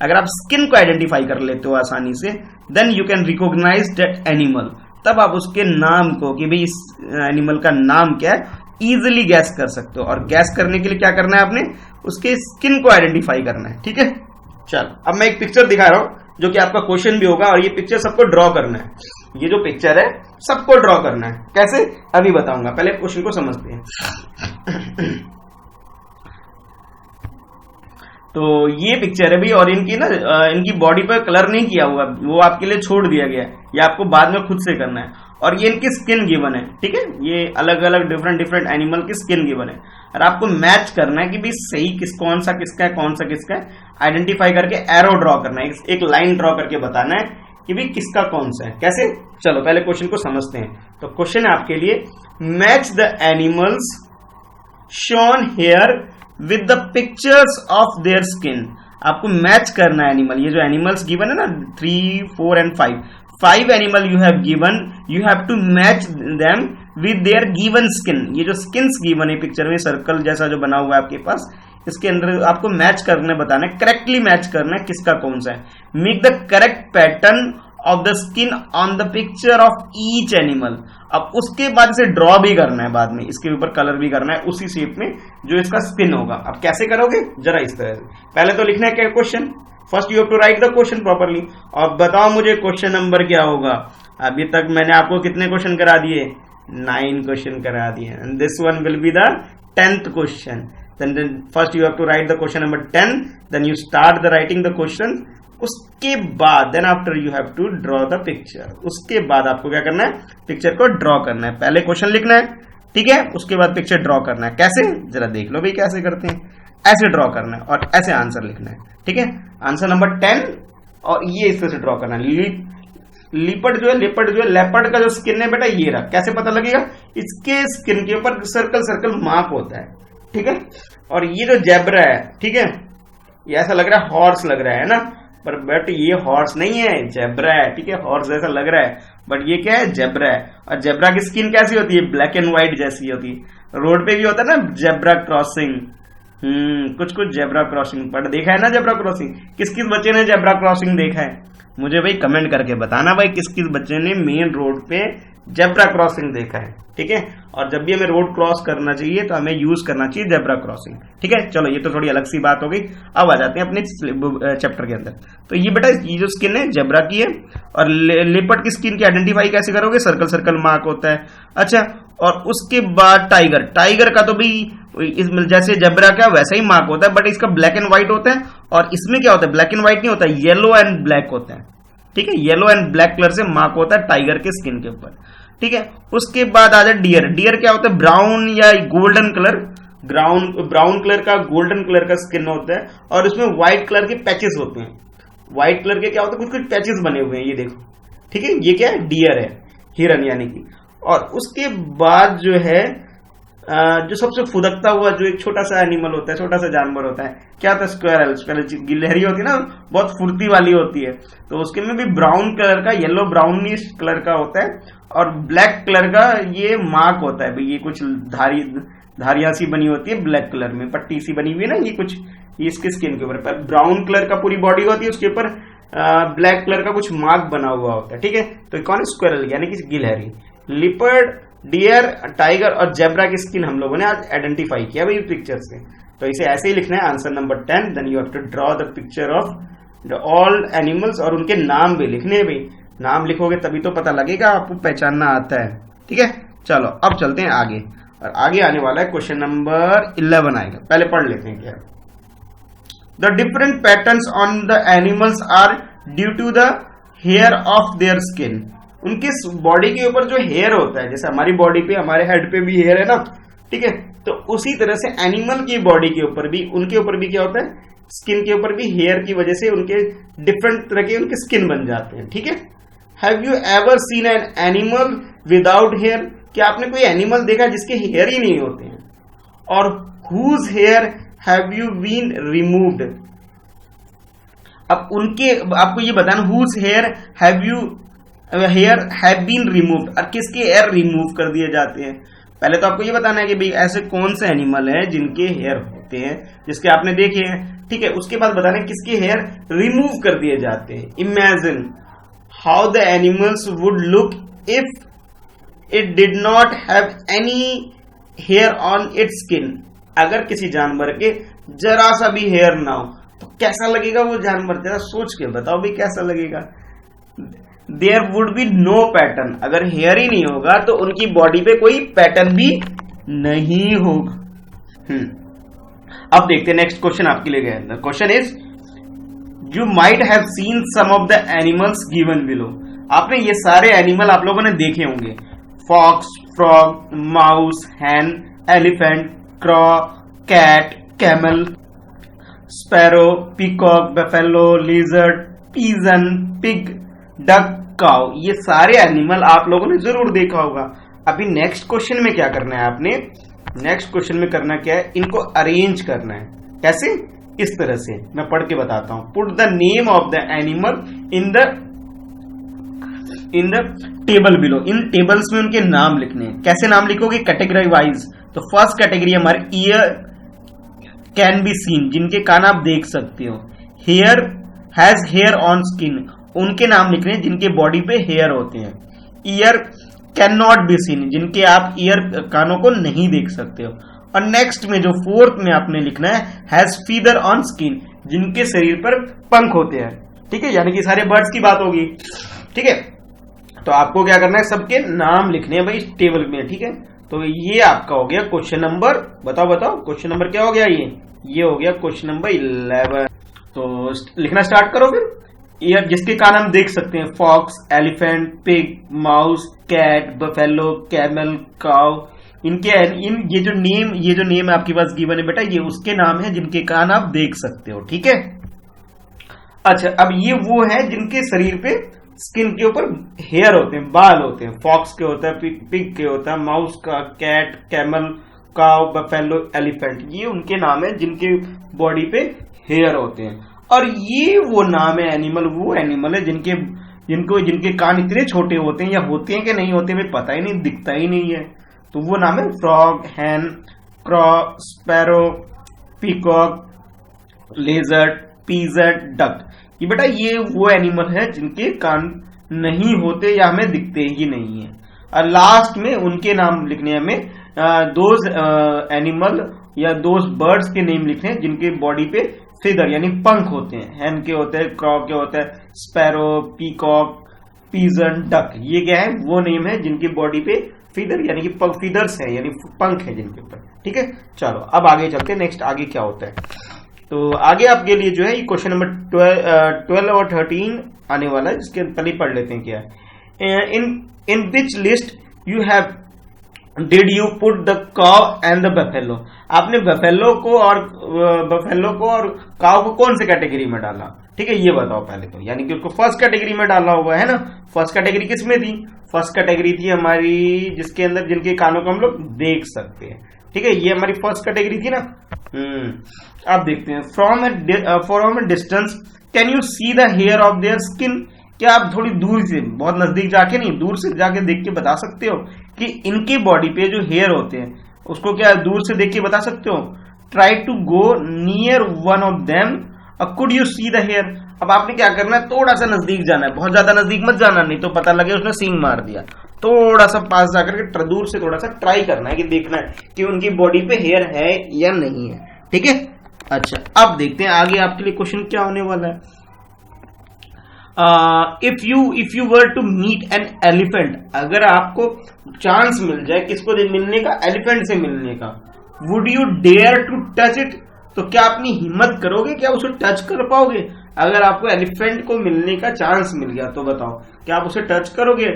अगर आप स्किन को आइडेंटिफाई कर लेते हो आसानी से, then you can recognise that animal. तब आप उसके नाम को, कि भाई इस एनिमल का नाम क्या है, इजिली गैस कर सकते हो। और गैस करने के लिए क्या करना है, आपने उसके स्किन को आइडेंटिफाई करना है। ठीक है, चल अब मैं एक पिक्चर दिखा रहा हूं जो कि आपका क्वेश्चन भी होगा, और ये पिक्चर सबको ड्रॉ करना है। ये जो पिक्चर है सबको ड्रॉ करना है। कैसे? अभी बताऊंगा, पहले क्वेश्चन को समझते हैं। तो ये पिक्चर है भी, और इनकी ना इनकी बॉडी पर कलर नहीं किया हुआ, वो आपके लिए छोड़ दिया गया है, ये आपको बाद में खुद से करना है। और ये इनकी स्किन गिवन है। ठीक है, ये अलग अलग डिफरेंट एनिमल की स्किन गिवन है, और आपको मैच करना है कि भाई सही कौन सा किसका है, कौन सा किसका है, आइडेंटिफाई करके एरो ड्रॉ करना है, एक लाइन ड्रॉ करके बताना है कि भाई किसका कौन सा है। कैसे? चलो पहले क्वेश्चन को समझते हैं। तो क्वेश्चन है आपके लिए, match the animals shown here with the pictures of their skin. आपको मैच करना है एनिमल, ये जो एनिमल्स गिवन है ना 3, 4 and 5 animal you have given, you have to match them with their given skin. ये जो स्किन्स गिवन है पिक्चर में, सर्कल जैसा जो बना हुआ है आपके पास, इसके अंदर आपको मैच करने बताना है, करेक्टली मैच करना है किसका कौन सा है। Make the correct pattern of the skin on the picture of each animal. अब उसके बाद इसे ड्रॉ भी करना है, बाद में इसके ऊपर कलर भी करना है उसी शेप में जो इसका स्किन होगा। अब कैसे करोगे, जरा इस तरह से पहले तो लिखना है क्या question, first you have to write the question properly. और बताओ मुझे क्वेश्चन नंबर क्या होगा। अभी तक मैंने आपको कितने क्वेश्चन करा दिए, 9 क्वेश्चन करा दिए, and this one will be the 10th question. then first you have to write the question number 10, then you start the writing the question, उसके बाद then after you have to draw the picture। उसके बाद आपको क्या करना है, picture को draw करना है। पहले क्वेश्चन लिखना है, ठीक है, उसके बाद पिक्चर ड्रॉ करना है। कैसे, जरा देख लो भाई कैसे करते हैं। ऐसे ड्रॉ करना है और ऐसे आंसर लिखना है। ठीक है, आंसर नंबर 10, और ये इस तरह से ड्रॉ करना है। लेपर्ड जो है, लेपर्ड का जो स्किन है बेटा ये रहा। कैसे पता लगेगा, इसके स्किन के ऊपर सर्कल सर्कल मार्क होता है। ठीक है, और ये जो जेब्रा है, ठीक है, ये ऐसा लग रहा है हॉर्स लग रहा है ना, पर बट ये हॉर्स नहीं है, जेब्रा है, ठीक है। हॉर्स जैसा लग रहा है बट ये क्या है, जेब्रा है। और जेब्रा की स्किन कैसी होती है, ब्लैक एंड व्हाइट जैसी होती है। रोड पे भी होता है ना जेब्रा क्रॉसिंग, कुछ कुछ जेब्रा क्रॉसिंग पर देखा है ना। जेब्रा क्रॉसिंग किस किस बच्चे ने जेब्रा क्रॉसिंग देखा है, मुझे भाई कमेंट करके बताना भाई, किस किस बच्चे ने मेन रोड पे जेब्रा क्रॉसिंग देखा है, ठीक है। और जब भी हमें रोड क्रॉस करना चाहिए तो हमें यूज करना चाहिए जेब्रा क्रॉसिंग, ठीक है। चलो ये तो थोड़ी अलग सी बात हो गई। अब आ जाते हैं अपने चैप्टर के अंदर। तो ये बेटा ये जो स्किन है जेब्रा की है। और लेपर्ड की स्किन की आइडेंटिफाई कैसे करोगे, सर्कल सर्कल मार्क होता है। अच्छा, और उसके बाद टाइगर, टाइगर का तो भाई जैसे जेब्रा का वैसा ही मार्क होता है, बट इसका ब्लैक एंड व्हाइट होता है। और इसमें क्या होता है, ब्लैक एंड व्हाइट नहीं होता, येलो एंड ब्लैक होता है, ठीक है। येलो एंड ब्लैक कलर से मार्क होता है टाइगर के स्किन के ऊपर, ठीक है। उसके बाद आ जाए डियर। डियर क्या होता है, ब्राउन या गोल्डन कलर, ब्राउन कलर का गोल्डन कलर का स्किन होता है। और उसमें व्हाइट कलर के पैचेस होते हैं। व्हाइट कलर के क्या होते हैं, कुछ कुछ पैचेस बने हुए हैं, ये देखो, ठीक है। ये क्या है, डियर है, हिरन यानी कि। और उसके बाद जो है जो सबसे फुदकता हुआ जो एक छोटा सा एनिमल होता है, छोटा सा जानवर होता है, क्या होता है, स्क्वेरल। स्क्वेरल गिलहरी होती है ना, बहुत फुर्ती वाली होती है। तो उसके में भी ब्राउन कलर का, येलो ब्राउनिश कलर का होता है। और ब्लैक कलर का ये मार्क होता है भाई, ये कुछ धारियां सी बनी होती है ब्लैक कलर में, पट्टी सी बनी हुई है ना, ये कुछ ये इसके स्किन के ऊपर। ब्राउन कलर का पूरी बॉडी होती है, उसके ऊपर ब्लैक कलर का कुछ मार्क बना हुआ होता है, ठीक है। तो कौन है, स्क्वेरल यानी कि गिलहरी। लिपर्ड, डियर, टाइगर और जेब्रा की स्किन हम लोगों ने आज आइडेंटिफाई किया भाई पिक्चर से। तो इसे ऐसे ही लिखना है, answer number 10। Then you have to draw the picture of all animals और उनके नाम भी लिखने हैं भाई। नाम लिखोगे तभी तो पता लगेगा, आपको पहचानना आता है, ठीक है। चलो अब चलते हैं आगे, और आगे आने वाला है क्वेश्चन नंबर 11 आएगा। पहले पढ़ लेते हैं क्या। The different patterns on the animals are due to the hair of their skin. उनके बॉडी के ऊपर जो हेयर होता है, जैसे हमारी बॉडी पे, हमारे हेड पे भी हेयर है ना, ठीक है। तो उसी तरह से एनिमल की बॉडी के ऊपर भी, उनके ऊपर भी क्या होता है, स्किन के ऊपर भी हेयर की वजह से उनके डिफरेंट तरह के उनके स्किन बन जाते हैं, ठीक है। Have you ever seen an animal without hair. क्या आपने कोई एनिमल देखा जिसके हेयर ही नहीं होते हैं। और whose hair have you been removed. अब उनके आपको ये बताना, whose hair have been removed, और किसके हेयर रिमूव कर दिए जाते हैं। पहले तो आपको ये बताना है कि भाई ऐसे कौन से एनिमल है जिनके हेयर होते हैं, जिसके आपने देखे हैं, ठीक है। उसके बाद बताना है किसके हेयर रिमूव कर दिए जाते हैं। Imagine how the animals would look if it did not have any hair on its skin. अगर किसी जानवर के जरा सा भी हेयर ना हो तो कैसा लगेगा वो जानवर, जरा सोच के बताओ भाई कैसा लगेगा। There would be no pattern. अगर हेयर ही नहीं होगा तो उनकी बॉडी पे कोई पैटर्न भी नहीं होगा। अब देखते हैं नेक्स्ट क्वेश्चन आपके लिए गया। The question is, you might have seen some of the animals given below. आपने ये सारे एनिमल आप लोगों ने देखे होंगे, fox, frog, mouse, hen, elephant, crow, cat, camel, sparrow, peacock, buffalo, lizard, pigeon, pig, duck, cow. ये सारे एनिमल आप लोगों ने जरूर देखा होगा। अभी नेक्स्ट क्वेश्चन में क्या करना है आपने, नेक्स्ट क्वेश्चन में करना क्या है, इनको अरेंज करना है। कैसे, इस तरह से मैं पढ़ के बताता हूं। Put the name of the animal in the table below. इन टेबल्स में उनके नाम लिखने हैं। कैसे नाम लिखोगे, कैटेगरी वाइज। तो फर्स्ट कैटेगरी हमारे ईयर कैन बी सीन, जिनके कान आप देख सकते हो। Hair has hair on skin, उनके नाम लिखने हैं जिनके बॉडी पे हेयर होते हैं। Year can not be seen, जिनके आप ईयर कानों को नहीं देख सकते हो। और नेक्स्ट में जो फोर्थ में आपने लिखना है, हैज फीदर ऑन स्किन, जिनके शरीर पर पंख होते हैं, ठीक है। यानी कि सारे बर्ड्स की बात होगी, ठीक है। तो आपको क्या करना है, सबके नाम लिखने हैं भाई टेबल में, ठीक है। तो ये आपका हो गया क्वेश्चन नंबर, बताओ क्वेश्चन नंबर क्या हो गया, ये हो गया क्वेश्चन नंबर 11। तो लिखना स्टार्ट करो फिर। ईयर जिसके कान हम देख सकते हैं, fox, elephant, pig, mouse, cat, buffalo, camel, cow. ये जो नेम आपके पास गिवन है बेटा, ये उसके नाम है जिनके कान आप देख सकते हो, ठीक है। अच्छा, अब ये वो है जिनके शरीर पे स्किन के ऊपर हेयर होते हैं, बाल होते हैं। फॉक्स के होता है, पिग के होता है, माउस का, cat, camel, cow, buffalo, elephant. ये उनके नाम है जिनके बॉडी पे हेयर होते हैं। और ये वो नाम है एनिमल, वो एनिमल है जिनके कान इतने छोटे होते हैं, या होते हैं कि नहीं होते हमें पता ही नहीं, दिखता ही नहीं है। तो वो नाम है फ्रॉग, हैन, क्रॉ, स्पैरो, पीकॉक, लेजर्ड, पीजर्ड, डक। ये बेटा ये वो एनिमल है जिनके कान नहीं होते या हमें दिखते ही नहीं है। और लास्ट में उनके नाम लिखने हमें दोज एनिमल या दोज बर्ड्स के नेम लिखने हैं जिनके बॉडी पे फेदर यानी पंख होते हैं। हैन के होते हैं, क्रॉ के होते हैं, स्पैरो, पीकॉक, पीजन, डक। ये क्या है, वो नेम है जिनकी बॉडी पे फीदर यानी कि फीदर्स है, यानी पंख है जिनके ऊपर। ठीक है, चलो अब आगे चलते हैं, नेक्स्ट आगे क्या होता है। तो आगे आपके लिए जो है ये क्वेश्चन नंबर 12 और 13 आने वाला है, जिसके पहले पढ़ लेते हैं क्या है। In which list you have did you put the cow and the buffalo. आपने बफेलो को और काव को कौन से कैटेगरी में डाला, ठीक है ये बताओ पहले तो। यानी कि उसको फर्स्ट कैटेगरी में डाला हुआ है ना। फर्स्ट कैटेगरी किस में थी, फर्स्ट कैटेगरी थी हमारी जिसके अंदर जिनके कानों को हम लोग देख सकते हैं। ठीक है, ये हमारी फर्स्ट कैटेगरी थी ना। अब देखते हैं, from a distance can you see the hair of their skin. क्या आप थोड़ी दूर से, बहुत नजदीक जाके नहीं, दूर से जाके देख के बता सकते हो कि इनकी बॉडी पे जो हेयर होते हैं उसको क्या दूर से देख के बता सकते हो। Try to go near one of them, could you see the hair. अब आपने क्या करना है, थोड़ा सा नजदीक जाना है, बहुत ज्यादा नजदीक मत जाना, नहीं तो पता लगे उसने सींग मार दिया। थोड़ा सा पास जाकर के दूर से थोड़ा सा ट्राई करना है कि देखना है कि उनकी बॉडी पे हेयर है या नहीं है। ठीक है, अच्छा अब देखते हैं आगे आपके लिए क्वेश्चन क्या होने वाला है। If you were to meet an elephant, अगर आपको चांस मिल जाए किसको मिलने का, एलिफेंट से मिलने का, would you dare to touch it. तो क्या अपनी हिम्मत करोगे, क्या उसे टच कर पाओगे। अगर आपको एलिफेंट को मिलने का चांस मिल गया तो बताओ क्या आप उसे टच करोगे।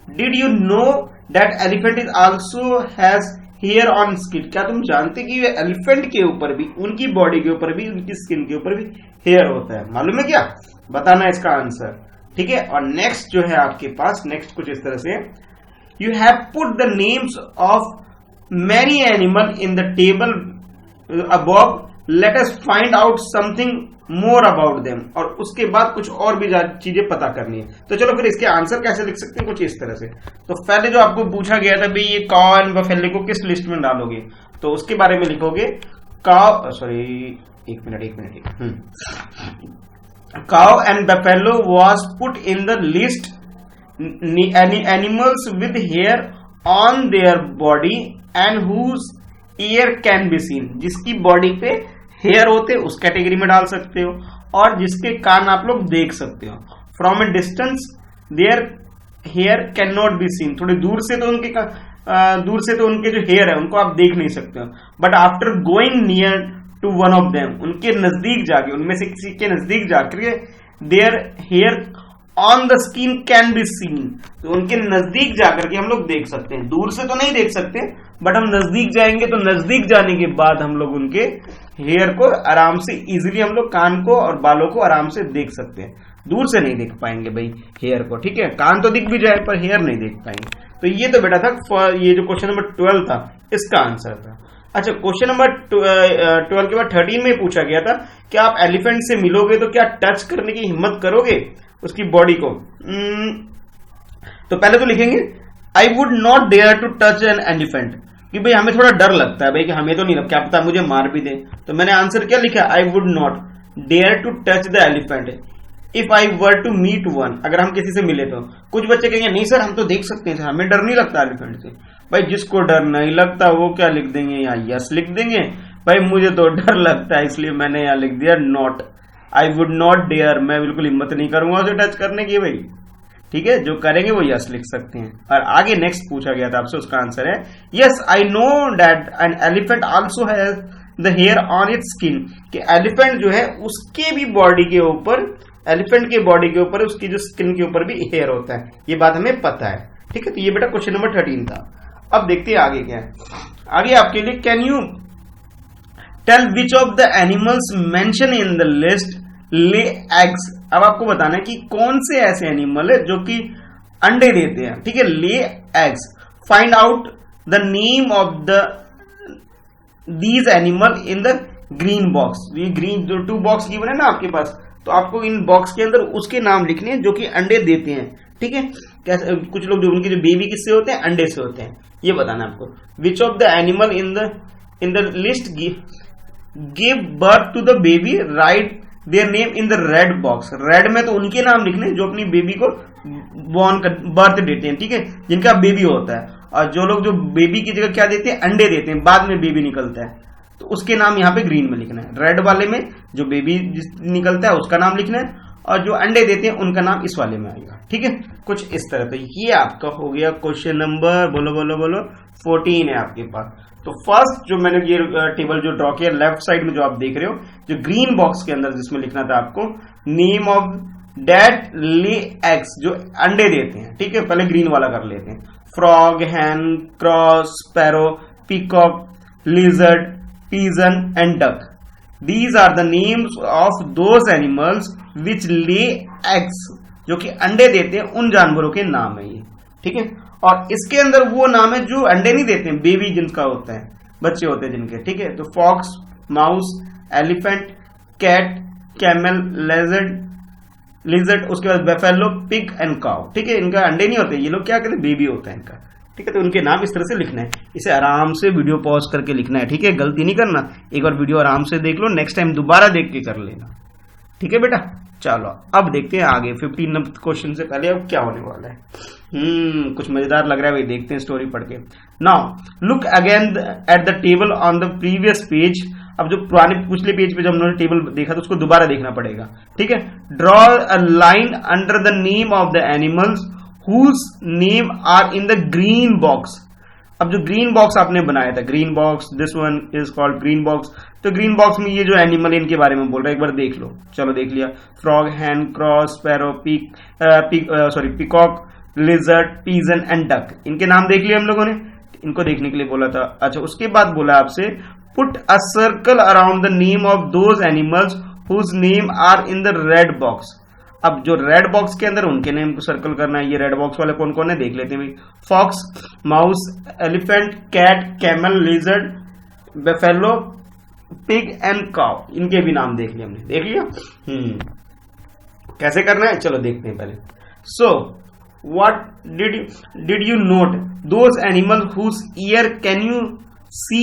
Did you know that elephant is also has hair on skin. क्या तुम जानते कि एलिफेंट के ऊपर भी, उनकी बॉडी के ऊपर भी, उनकी स्किन के ऊपर भी हेयर होता है। मालूम है क्या, बताना इसका आंसर। ठीक है, और नेक्स्ट जो है आपके पास, नेक्स्ट कुछ इस तरह से, you have put the names of many animal in the table above, let us find out something more about them. और उसके बाद कुछ और भी चीजें पता करनी है। तो चलो फिर इसके आंसर कैसे लिख सकते हैं, कुछ इस तरह से। तो पहले जो आपको पूछा गया था भाई ये काव एंड बफेलो को किस लिस्ट में डालोगे, तो उसके बारे में लिखोगे काव, सॉरी एक मिनट, cow and buffalo was put in the list animals with hair on their body and whose ear can be seen. जिसकी बॉडी पे हेयर होते उस कैटेगरी में डाल सकते हो, और जिसके कान आप लोग देख सकते हो। From a distance their hair can not be seen. थोड़ी दूर से तो उनके जो हेयर है उनको आप देख नहीं सकते हो, but after going near to one of them, उनके नजदीक जाके, उनमें से किसी के नजदीक जाकर their hair on the skin can be seen. तो उनके नजदीक जाकर के हम लोग देख सकते हैं। दूर से तो नहीं देख सकते, बट हम नजदीक जाएंगे तो नजदीक जाने के बाद हम लोग उनके हेयर को आराम से, इजीली हम लोग कान को और बालों को आराम से देख सकते हैं। दूर से नहीं देख पाएंगे भाई हेयर को। ठीक है, कान तो दिख भी जाए पर हेयर नहीं देख पाएंगे। तो ये तो बेटा था ये जो क्वेश्चन नंबर 12 था इसका आंसर था। अच्छा, क्वेश्चन नंबर 12 के बाद 13 में पूछा गया था कि आप एलिफेंट से मिलोगे तो क्या टच करने की हिम्मत करोगे उसकी बॉडी को। तो पहले तो लिखेंगे I would not dare to touch an elephant, कि भाई हमें थोड़ा डर लगता है भाई कि हमें तो नहीं, क्या पता मुझे मार भी दे। तो मैंने आंसर क्या लिखा, I would not dare to touch the elephant if I were to meet one. अगर हम किसी से मिले तो। कुछ बच्चे कहेंगे नहीं सर हम तो देख सकते हैं, हमें डर नहीं लगता एलिफेंट से। भाई जिसको डर नहीं लगता वो क्या लिख देंगे, यहाँ यस लिख देंगे। भाई मुझे तो डर लगता है इसलिए मैंने यहाँ लिख दिया not, I would not dare, मैं बिल्कुल हिम्मत नहीं करूंगा उसे टच करने की भाई। ठीक है, जो करेंगे वो यस लिख सकते हैं। और आगे नेक्स्ट पूछा गया था आपसे, उसका आंसर है yes I know that an elephant also has the hair on its skin. कि एलिफेंट जो है उसके भी बॉडी के ऊपर, एलिफेंट के बॉडी के ऊपर उसकी जो स्किन के ऊपर भी हेयर होता है, ये बात हमें पता है। ठीक है, तो ये बेटा क्वेश्चन नंबर 13 था। अब देखते हैं आगे क्या है। आगे आपके लिए can you tell which of the animals mention in the list lay eggs. अब आपको बताना है कि कौन से ऐसे एनिमल है जो कि अंडे देते हैं। ठीक है, lay eggs. Find out the name of these animal in the green box. ये ग्रीन जो 2 बॉक्स गिवन है ना आपके पास, तो आपको इन बॉक्स के अंदर उसके नाम लिखने हैं जो कि अंडे देते हैं, ठीक है। कैसे कुछ लोग जो उनके जो बेबी किससे होते हैं, अंडे से होते हैं, ये बताना आपको। Which of the animal in the list give birth to the baby, write their name in the red box. Red में तो उनके नाम लिखने जो अपनी बेबी को बर्थ देते हैं, ठीक है, जिनका बेबी होता है। और जो लोग जो बेबी की जगह क्या देते हैं, अंडे देते हैं, बाद में बेबी निकलता है, तो उसके नाम यहाँ पे ग्रीन में लिखना है। रेड वाले में जो बेबी निकलता है उसका नाम लिखना है, और जो अंडे देते हैं उनका नाम इस वाले में आएगा, ठीक है, कुछ इस तरह। तो ये आपका हो गया क्वेश्चन नंबर बोलो बोलो बोलो 14 है आपके पास। तो फर्स्ट जो मैंने ये टेबल जो ड्रॉ किया, लेफ्ट साइड में जो आप देख रहे हो, जो ग्रीन बॉक्स के अंदर जिसमें लिखना था आपको name of that lay eggs, जो अंडे देते हैं, ठीक है, पहले ग्रीन वाला कर लेते हैं। Frog, hen, crows, sparrow, peacock, lizard, pigeon and duck. These are the names of those animals which lay eggs, जो कि अंडे देते हैं, उन जानवरों के नाम है ये, ठीक है। और इसके अंदर वो नाम है जो अंडे नहीं देते हैं, बेबी जिनका होता है, बच्चे होते हैं जिनके, ठीक है। तो fox, mouse, elephant, cat, camel, lizard, उसके बाद बेफेलो, पिग एंड काउ, ठीक है। इनका अंडे नहीं होते, ये लोग क्या कहते हैं, बेबी होता है इनका, ठीक है। तो उनके नाम इस तरह से लिखना है, इसे आराम से वीडियो पॉज करके लिखना है, ठीक है, गलती नहीं करना। एक बार वीडियो आराम से देख लो, नेक्स्ट टाइम दोबारा देख के कर लेना, ठीक है बेटा। चलो अब देखते हैं आगे 15 क्वेश्चन से पहले अब क्या होने वाला है। कुछ मजेदार लग रहा है भाई, देखते हैं स्टोरी पढ़ के। Now look again at the table on the previous page. अब जो पुराने पिछले पेज पे जब हमने टेबल देखा तो उसको दोबारा देखना पड़ेगा, ठीक है। Draw a line under the name of the animals whose name are in the green box। अब जो ग्रीन बॉक्स आपने बनाया था, green box, this one is called green box. तो ग्रीन बॉक्स में ये जो एनिमल इनके बारे में बोल रहा है, एक बार देख लो। चलो देख लिया, frog, hen, crows, sparrow, peacock, lizard, pigeon and duck, इनके नाम देख लिए हम लोगों ने, इनको देखने के लिए बोला था। अच्छा, उसके बाद बोला आपसे put a circle around the name of those animals whose name are in the red box. अब जो रेड बॉक्स के अंदर उनके नेम को सर्कल करना है। ये रेड बॉक्स वाले कौन कौन है देख लेते हैं भाई। Fox, mouse, elephant, cat, camel, lizard, buffalo, pig and cow, इनके भी नाम देख लिए हमने, देख लिया। कैसे करना है चलो देखते हैं पहले। So what did you note those animal whose ear can you see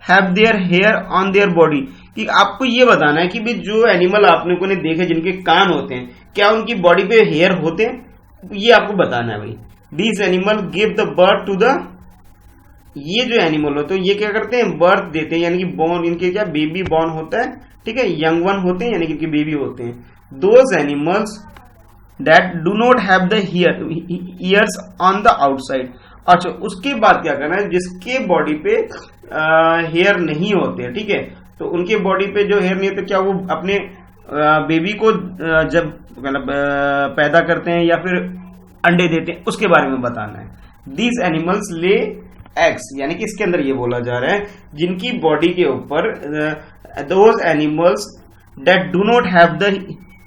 have their hair on their body. कि आपको ये बताना है कि भाई जो एनिमल आपने को ने देखे जिनके कान होते हैं, क्या उनकी बॉडी पे हेयर होते हैं, ये आपको बताना है भाई। These animal give the birth to the, ये जो एनिमल होते हैं ये क्या करते हैं, बर्थ देते हैं, यानी कि बॉर्न, इनके क्या बेबी बॉर्न होता है, ठीक है, यंग वन होते हैं, यानी कि इनके बेबी होते हैं। Those animals that do not have the years on the outside. अच्छा, उसके बाद क्या करना है, जिसके बॉडी पे हेयर नहीं होते हैं, ठीक है, तो उनके बॉडी पे जो हेयर नहीं होते, क्या वो अपने बेबी को जब मतलब पैदा करते हैं या फिर अंडे देते हैं, उसके बारे में बताना है। दीज एनिमल्स ले एग्स, यानी कि इसके अंदर ये बोला जा रहा है जिनकी बॉडी के ऊपर those animals that do not have the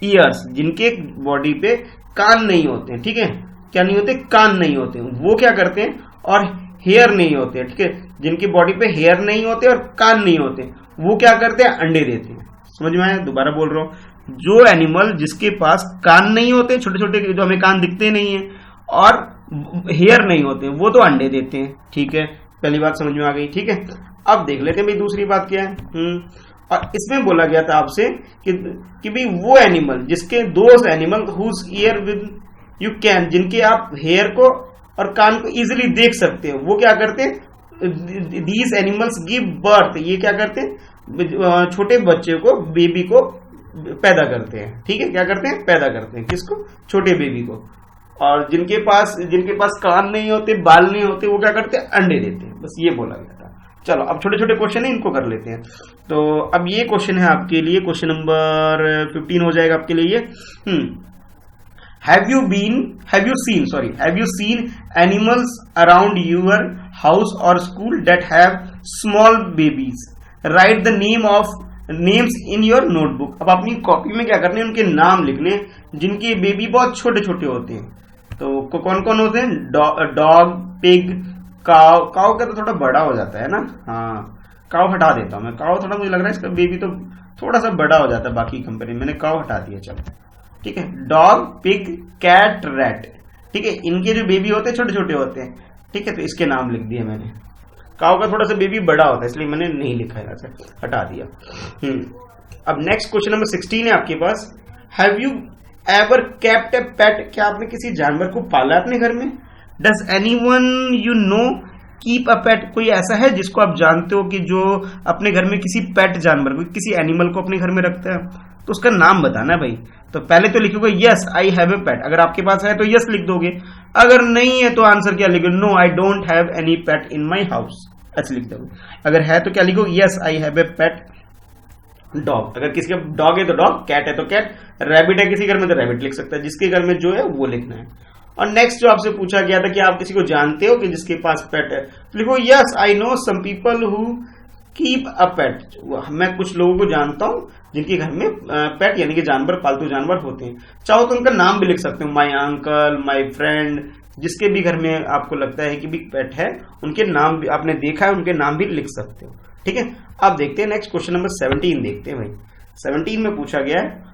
years, जिनके बॉडी पे कान नहीं होते हैं, ठीक है, क्या नहीं होते, कान नहीं होते, वो क्या करते हैं, और हेयर नहीं होते, ठीक है, जिनकी बॉडी पे हेयर नहीं होते और कान नहीं होते, वो क्या करते हैं, अंडे देते हैं। समझ में आया, दोबारा बोल रहा हूं, जो एनिमल जिसके पास कान नहीं होते, छोटे छोटे जो हमें कान दिखते नहीं है, और हेयर नहीं होते, वो तो अंडे देते हैं, ठीक है, पहली बात समझ में आ गई, ठीक है। अब देख लेते हैं भाई दूसरी बात क्या है। और इसमें बोला गया था आपसे कि भाई वो एनिमल जिसके those animal whose ear with you can, जिनके आप हेयर को और कान को इजिली देख सकते हो, वो क्या करते हैं, दीज एनिमल्स गिव बर्थ, ये क्या करते हैं, छोटे बच्चे को, बेबी को पैदा करते हैं, ठीक है, क्या करते हैं, पैदा करते हैं, किसको, छोटे बेबी को। और जिनके पास कान नहीं होते, बाल नहीं होते, वो क्या करते हैं, अंडे देते हैं, बस ये बोला गया था। चलो अब छोटे छोटे क्वेश्चन है, इनको कर लेते हैं। तो अब ये क्वेश्चन है आपके लिए, क्वेश्चन नंबर 15 हो जाएगा आपके लिए ये। Have you seen animals around your house or school that have small babies? Write the names in your notebook. अब अपनी कॉपी में क्या करने हैं, उनके नाम लिखने जिनके बेबी बहुत छोटे छोटे होते हैं। तो कौन कौन होते हैं, डॉग, पिग, काव का तो थोड़ा बड़ा हो जाता है ना, हाँ, काउ हटा देता हूं मैं। काउ थोड़ा मुझे लग रहा है इसका बेबी तो थोड़ा सा बड़ा हो जाता है बाकी कंपेरिजन, मैंने काउ हटा दिया। चलो ठीक है, डॉग, पिग, कैट, रैट, ठीक है, इनके जो बेबी होते हैं छोटे छोटे होते हैं, ठीक है, तो इसके नाम लिख दिए मैंने। काउ का थोड़ा सा बेबी बड़ा होता है इसलिए मैंने नहीं लिखा है, ऐसे हटा दिया। अब नेक्स्ट क्वेश्चन नंबर 16 है आपके पास। Have you ever kept a pet? क्या आपने किसी जानवर को पाला अपने घर में? Does anyone you know keep a pet? कोई ऐसा है जिसको आप जानते हो कि जो अपने घर में किसी पेट जानवर को, किसी एनिमल को अपने घर में रखता है? तो उसका नाम बताना भाई। तो पहले तो लिखोगे यस आई हैव ए पेट, अगर आपके पास है तो यस लिख दोगे, अगर नहीं है तो आंसर क्या लिखोगे? No I don't have any pet in my house, ऐसे लिख दोगे। अगर है तो क्या लिखोगे? Yes I have a pet dog. अगर किसी का डॉग है तो डॉग, कैट है तो कैट, रैबिट है किसी घर में तो रैबिट लिख सकता है, जिसके घर में जो है वो लिखना है। और नेक्स्ट जो आपसे पूछा गया था कि आप किसी को जानते हो कि जिसके पास पेट है, तो लिखो yes I know some people who keep a pet. मैं कुछ लोगों को जानता हूं जिनके घर में पेट यानी कि जानवर, पालतू जानवर होते हैं। चाहो तो उनका नाम भी लिख सकते हो, माई अंकल, माई फ्रेंड, जिसके भी घर में आपको लगता है कि भी पेट है उनके नाम भी आपने देखा है, उनके नाम भी लिख सकते हो। ठीक है, अब देखते हैं नेक्स्ट क्वेश्चन नंबर 17 देखते हैं भाई। 17 में पूछा गया है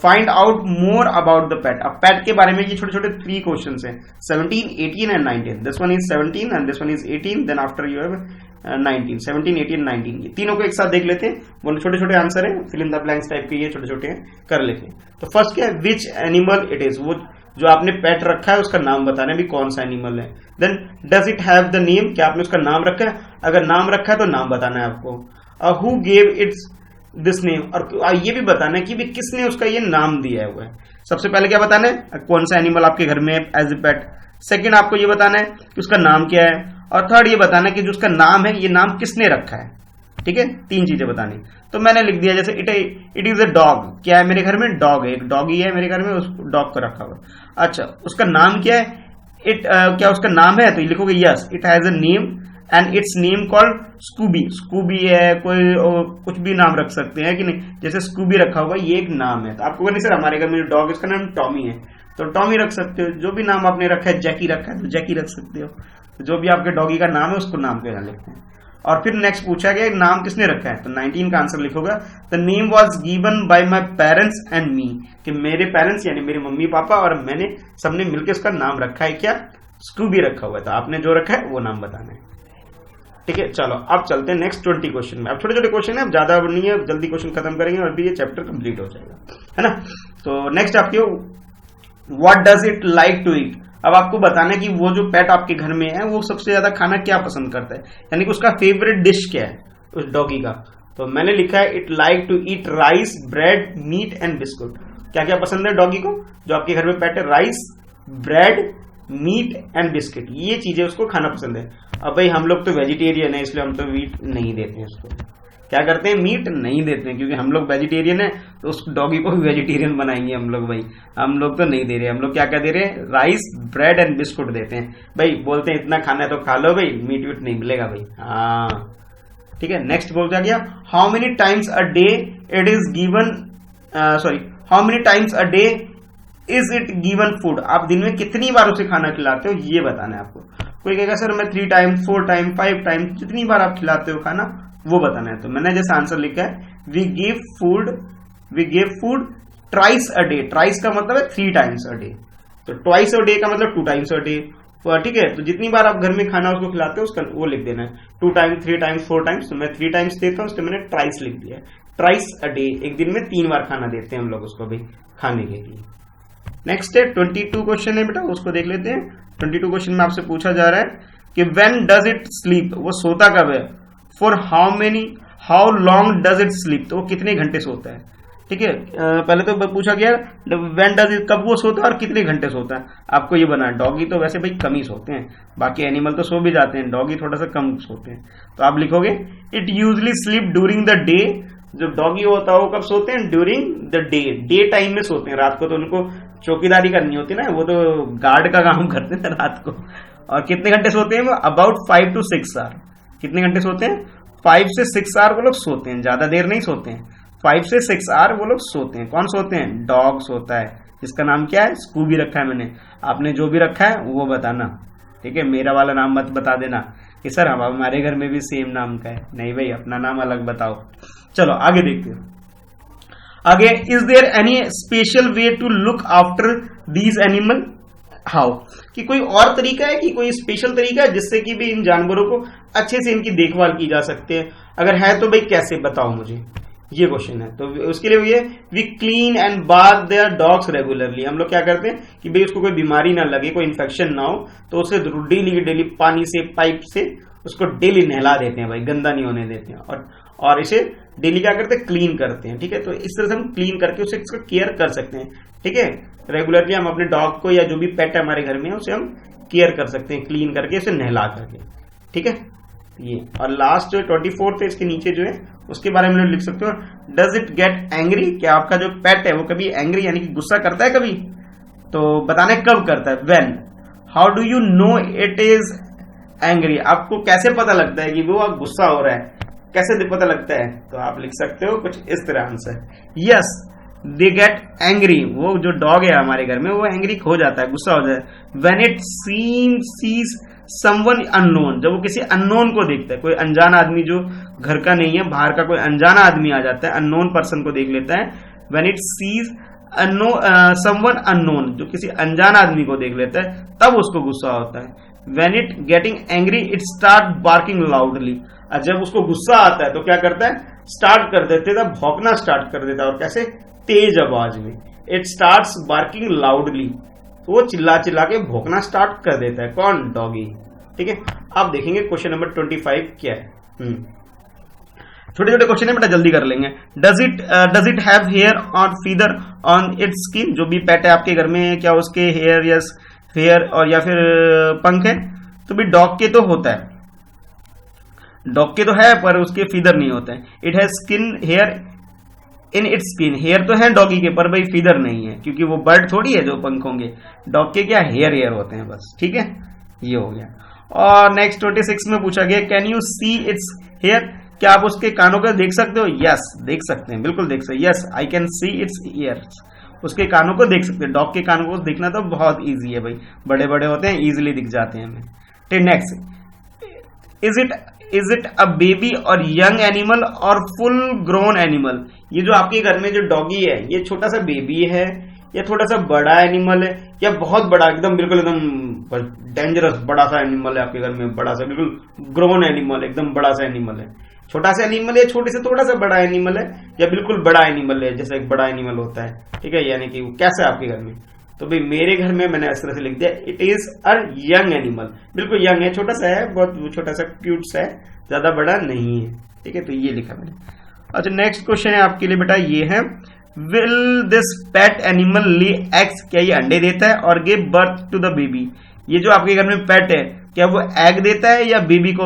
find out more about the pet. अब पेट के बारे में ये छोटे छोटे 3 क्वेश्चन हैं, 17, 18 and 19। This one is 17 and this one is 18, then after you have 19, 17, 18, 19। ये तीनों को एक साथ देख लेते हैं, वो छोटे छोटे आंसर है, fill in the blanks type के, ये छोटे छोटे हैं, कर लेते हैं। तो फर्स्ट क्या है? विच एनिमल इट इज, वो जो आपने पेट रखा है उसका नाम बताना है भी कौन सा एनिमल है। Then does it have the name, क्या आपने उसका नाम रखा है? अगर नाम रखा है तो नाम बताना है आपको। Who gave it's this name, और ये भी बताना है कि भी किसने उसका ये नाम दिया हुआ है। सबसे पहले क्या बताना है? कौन सा एनिमल आपके घर में एज ए पेट। सेकंड आपको ये बताना है कि उसका नाम क्या है, और थर्ड ये बताना है कि जो उसका नाम है ये नाम किसने रखा है। ठीक है, 3 चीजें बतानी। तो मैंने लिख दिया जैसे इट इज अ डॉग। क्या है मेरे घर में? डॉग है, एक डॉगी है मेरे घर में, उस डॉग को रखा हुआ। अच्छा, उसका नाम क्या है? क्या उसका नाम है? तो लिखोगे yes it has a name and it's name called Scooby. Scooby है, कोई कुछ भी नाम रख सकते हैं कि नहीं, जैसे स्कूबी रखा हुआ ये एक नाम है। तो आपको नहीं सर हमारे घर में डॉग इसका नाम टॉमी है, तो टॉमी रख सकते हो। जो भी नाम आपने रखा है, जैकी रखा है तो जैकी रख सकते हो। तो जो भी आपके डॉगी का नाम है उसको नाम के यहाँ लिखते हैं। और फिर नेक्स्ट पूछा गया नाम किसने रखा है, तो 19 का आंसर लिखोगा the name was given by my parents and me, कि मेरे पेरेंट्स यानी मेरे मम्मी पापा और मैंने सबने मिलकर उसका नाम रखा है। क्या? स्कूबी रखा हुआ है। तो आपने जो रखा है वो नाम बताना है। ठीक है, चलो अब चलते हैं नेक्स्ट 20 क्वेश्चन में। अब छोटे छोटे क्वेश्चन है, अब ज्यादा नहीं है, जल्दी क्वेश्चन खत्म करेंगे और भी ये चैप्टर कंप्लीट हो जाएगा, है ना। तो नेक्स्ट आपके what does it like to eat. अब आपको बताना है कि वो जो पेट आपके घर में है वो सबसे ज्यादा खाना क्या पसंद करता है, यानी कि उसका फेवरेट डिश क्या है उस डॉगी का। तो मैंने लिखा है it like to eat rice, bread, meat and biscuit. क्या क्या पसंद है डॉगी को जो आपके घर में पेट है? Rice, bread, meat and biscuit, ये चीजें उसको खाना पसंद है। अब भाई हम लोग तो वेजिटेरियन है इसलिए हम तो मीट नहीं देते हैं उसको। क्या करते हैं? मीट नहीं देते हैं, क्योंकि हम लोग वेजिटेरियन है तो उस डॉगी को भी वेजिटेरियन बनाएंगे हम लोग। भाई हम लोग तो नहीं दे रहे, हम लोग क्या क्या दे रहे हैं? राइस, ब्रेड एंड बिस्कुट देते हैं। भाई बोलते हैं इतना खाना है तो खा लो भाई, मीट वीट नहीं मिलेगा भाई। हाँ ठीक है, नेक्स्ट बोलता गया how many times a day it is given, how many times a day is it given food. आप दिन में कितनी बार उसे खाना खिलाते हो ये बताना है आपको। कोई कहेगा सर मैं 3 टाइम, 4 टाइम, 5 टाइम, जितनी बार आप खिलाते हो खाना वो बताना है। तो मैंने जैसा आंसर लिखा है we give food thrice a day. Thrice का मतलब है 3 टाइम्स अ डे, तो ट्वाइस अ डे का मतलब 2 टाइम्स अ डे। ठीक है, तो जितनी बार आप घर में खाना उसको खिलाते हो उसका वो लिख देना है, 2 टाइम्स, 3 टाइम्स, 4 टाइम्स। तो मैं 3 टाइम्स देता हूँ, उसमें मैंने ट्राइस लिख दिया है। ट्राइस अ डे, एक दिन में 3 बार खाना देते हैं हम लोग उसको भी खाने के लिए। नेक्स्ट है 22 क्वेश्चन है बेटा, उसको देख लेते हैं। 22 क्वेश्चन में आपसे पूछा जा रहा है कि व्हेन डज इट स्लीप, वो सोता कब है। For how long does it sleep, तो वो कितने घंटे सोता है। ठीक है, पहले तो पूछा गया व्हेन डज इट, कब वो सोता है और कितने घंटे सोता है, आपको ये बनाना। डॉगी तो वैसे भाई कम ही सोते हैं, बाकी एनिमल तो सो भी जाते हैं, डॉगी थोड़ा सा कम सोते हैं। तो आप लिखोगे it usually sleep during the day. जो डॉगी होता है वो कब सोते हैं? ड्यूरिंग द डे टाइम में सोते हैं। रात को तो उनको चौकीदारी करनी होती है ना, वो तो गार्ड का काम करते हैं रात को। और कितने घंटे सोते हैं वो? About 5 to 6 hour. कितने घंटे सोते हैं? 5 से 6 आवर वो लोग सोते हैं, ज्यादा देर नहीं सोते हैं। 5 से 6 आवर वो लोग सोते हैं। कौन सोते हैं? डॉग सोता है, जिसका नाम क्या है? स्कूबी रखा है मैंने। आपने जो भी रखा है वो बताना, ठीक है, मेरा वाला नाम मत बता देना। कि सर हम हमारे घर में भी सेम नाम का है। नहीं भाई, अपना नाम अलग बताओ। चलो आगे देखते हैं। आगे, is there any special way to look after these animal? How, कि कोई और तरीका है, कि कोई स्पेशल तरीका है जिससे कि भी इन जानवरों को अच्छे से इनकी देखभाल की जा सकती है? अगर है तो भाई कैसे, बताओ मुझे, ये क्वेश्चन है। तो उसके लिए ये we clean and bath their dogs regularly. हम लोग क्या करते हैं कि भाई उसको कोई बीमारी ना लगे, कोई इन्फेक्शन ना हो, तो उसे डेली पानी से, पाइप से उसको डेली नहला देते हैं भाई, गंदा नहीं होने देते हैं। और इसे डेली क्या करते हैं, क्लीन करते हैं। ठीक है, तो इस तरह से हम क्लीन करके उसे इसका केयर कर सकते हैं। ठीक है, रेगुलरली हम अपने डॉग को या जो भी पेट है हमारे घर में उसे हम केयर कर सकते हैं, क्लीन करके, उसे नहला करके। ठीक है, ये। और लास्ट जो 24th है, इसके नीचे जो है उसके बारे में लिख सकते हो, डज इट गेट एंग्री? क्या आपका जो पेट है वो कभी एंग्री यानी कि गुस्सा करता है कभी? तो बताने कब करता है, when. How do you no it is angry? आपको कैसे पता लगता है कि वो गुस्सा हो रहा है, कैसे पता लगता है? तो आप लिख सकते हो कुछ इस तरह answer, yes they get angry. वो जो डॉग है हमारे घर में वो एंग्री हो जाता है, गुस्सा हो जाता है। When it sees someone unknown, जब वो किसी अननोन को देखता है, कोई अनजान आदमी जो घर का नहीं है, बाहर का कोई अनजाना आदमी आ जाता है, अननोन पर्सन को देख लेता है। When it sees someone unknown, जो किसी अनजान आदमी को देख लेता है, तब उसको गुस्सा होता है। When it getting angry it start barking loudly. और जब उसको गुस्सा आता है तो क्या करता है, स्टार्ट कर देता है, भौंकना स्टार्ट कर देता है। और कैसे, तेज आवाज में। इट स्टार्ट्स बार्किंग लाउडली, तो वो चिल्ला चिल्ला के भौंकना स्टार्ट कर देता है। कौन, डॉगी। ठीक है, आप देखेंगे क्वेश्चन नंबर 25 क्या है। छोटे छोटे क्वेश्चन है बेटा, जल्दी कर लेंगे। डज इट हैव हेयर और फीदर ऑन इट्स स्किन? जो भी पेट है आपके घर में, क्या उसके हेयर और या फिर पंख है? तो भी डॉग के तो होता है, डॉग के तो है पर उसके फीदर नहीं होता है। It has skin hair in its skin, hair तो है डॉगी के पर भाई फीदर नहीं है, क्योंकि वो बर्ड थोड़ी है जो पंख होंगे। डॉग के क्या हेयर होते हैं बस। ठीक है, ये हो गया। और नेक्स्ट 26 में पूछा गया, can you see its hair? क्या आप उसके कानों को देख सकते हो? यस, देख सकते हैं, बिल्कुल देख सकते हैं। Yes I can see it's years, उसके कानों को देख सकते हैं। डॉग के कानों को देखना तो बहुत ईजी है भाई, बड़े बड़े होते हैं, ईजिली दिख जाते हैं हमें। ठीक, next, is it a baby और यंग एनिमल और फुल ग्रोन एनिमल? ये जो आपके घर में जो डॉगी है, ये छोटा सा बेबी है या थोड़ा सा बड़ा एनिमल है या बहुत बड़ा, एकदम बिल्कुल एकदम डेंजरस बड़ा सा एनिमल है आपके घर में, बड़ा सा बिल्कुल ग्रोन एनिमल, एकदम बड़ा सा एनिमल है? छोटा सा एनिमल है, छोटे से थोड़ा सा बड़ा एनिमल है, या बिल्कुल बड़ा एनिमल है जैसे एक बड़ा एनिमल होता है? ठीक है, यानी कि वो कैसा है आपके घर में? तो भाई मेरे घर में मैंने इस तरह से लिख दिया, it is a young animal, बिल्कुल यंग है, छोटा सा है, बहुत छोटा सा क्यूट सा है, ज्यादा बड़ा नहीं है। ठीक है, तो ये लिखा मैंने। अच्छा, नेक्स्ट क्वेश्चन है आपके लिए बेटा, ये है, will this pet animal lay eggs? क्या ये अंडे देता है? और give birth to the baby? ये जो आपके घर में पेट है, क्या वो एग देता है या बेबी को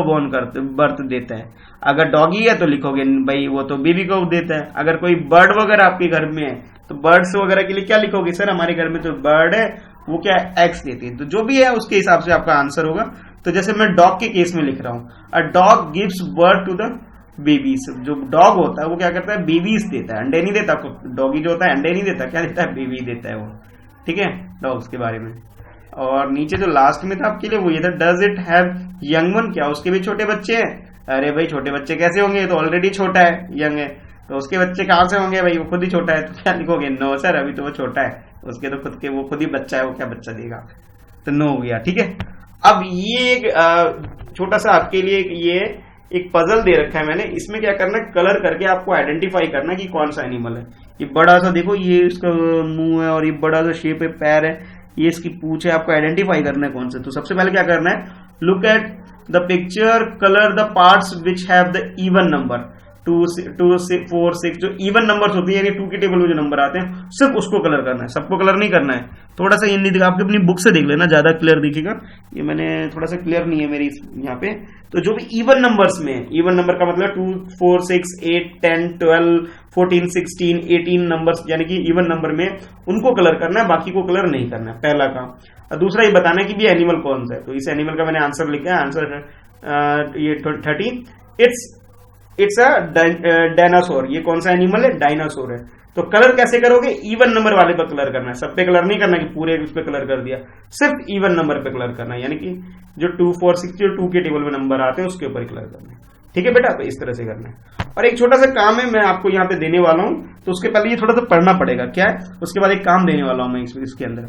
बर्थ देता है? अगर डॉगी है तो लिखोगे भाई वो तो बेबी को देता है। अगर कोई बर्ड वगैरह आपके घर में है तो बर्ड्स वगैरह के लिए क्या लिखोगे? सर हमारे घर में जो बर्ड है वो क्या एग्स देती है। तो जो भी है उसके हिसाब से आपका आंसर होगा। तो जैसे मैं डॉग के केस में लिख रहा हूं, a dog gives birth to the babies. जो डॉग होता है वो क्या करता है, बेबीज देता है, अंडे नहीं देता। डॉगी जो होता है अंडे नहीं देता, क्या देता है, बेबी देता है वो। ठीक है, डॉग्स के बारे में। और नीचे जो लास्ट में था आपके लिए वो ये था, does it have young one? क्या उसके भी छोटे बच्चे हैं? अरे भाई छोटे बच्चे कैसे होंगे, तो ऑलरेडी छोटा है, यंग है, तो उसके बच्चे कहां से होंगे भाई, वो खुद ही छोटा है। तो क्या लिखोगे, नो सर, अभी तो वो छोटा है, उसके तो खुद के वो खुद ही बच्चा है, वो क्या बच्चा देगा, तो नो हो गया। ठीक है, अब ये एक छोटा सा आपके लिए ये एक पजल दे रखा है मैंने, इसमें क्या करना है, कलर करके आपको आइडेंटिफाई करना है कि कौन सा एनिमल है। ये बड़ा सा देखो, ये इसका मुंह है और ये बड़ा सा शेप है, पैर है, ये इसकी पूंछ है, आपको आइडेंटिफाई करना है कौन सा। तो सबसे पहले क्या करना है, look at the picture, colour the parts which have the even number 2, 4, 6, जो इवन नंबर्स होती है यानी 2 की टेबल में जो नंबर आते हैं सिर्फ उसको कलर करना है, सबको कलर नहीं करना है। थोड़ा सा ये नहीं दिखा, आपकी अपनी बुक से देख लेना, ज्यादा क्लियर दिखेगा। ये मैंने थोड़ा सा क्लियर नहीं है मेरी यहाँ पे। तो जो भी इवन नंबर्स में, इवन नंबर का मतलब 2, 4, 6, 8, 10, 12, 14, 16, 18 नंबर्स यानी कि इवन नंबर में उनको कलर करना है, बाकी को कलर नहीं करना है, पहला काम। और दूसरा ये बताना है कि भी एनिमल कौन सा है। तो इस एनिमल का मैंने आंसर लिखा है, आंसर ये 30, इट्स अ डायनासोर। ये कौन सा एनिमल है, डायनासोर है। तो कलर कैसे करोगे, इवन नंबर वाले पर कलर करना है, सब पे कलर नहीं करना कि पूरे उस पे कलर कर दिया, सिर्फ इवन नंबर पे कलर करना है, यानी कि जो 2 4 6 जो 2 के टेबल में नंबर आते हैं उसके ऊपर कलर करना है। ठीक है बेटा, तो इस तरह से करना है। और एक छोटा सा काम है मैं आपको यहाँ पे देने वाला हूं, तो उसके पहले ये थोड़ा सा पढ़ना पड़ेगा क्या है, उसके बाद एक काम देने वाला हूं मैं इसके अंदर।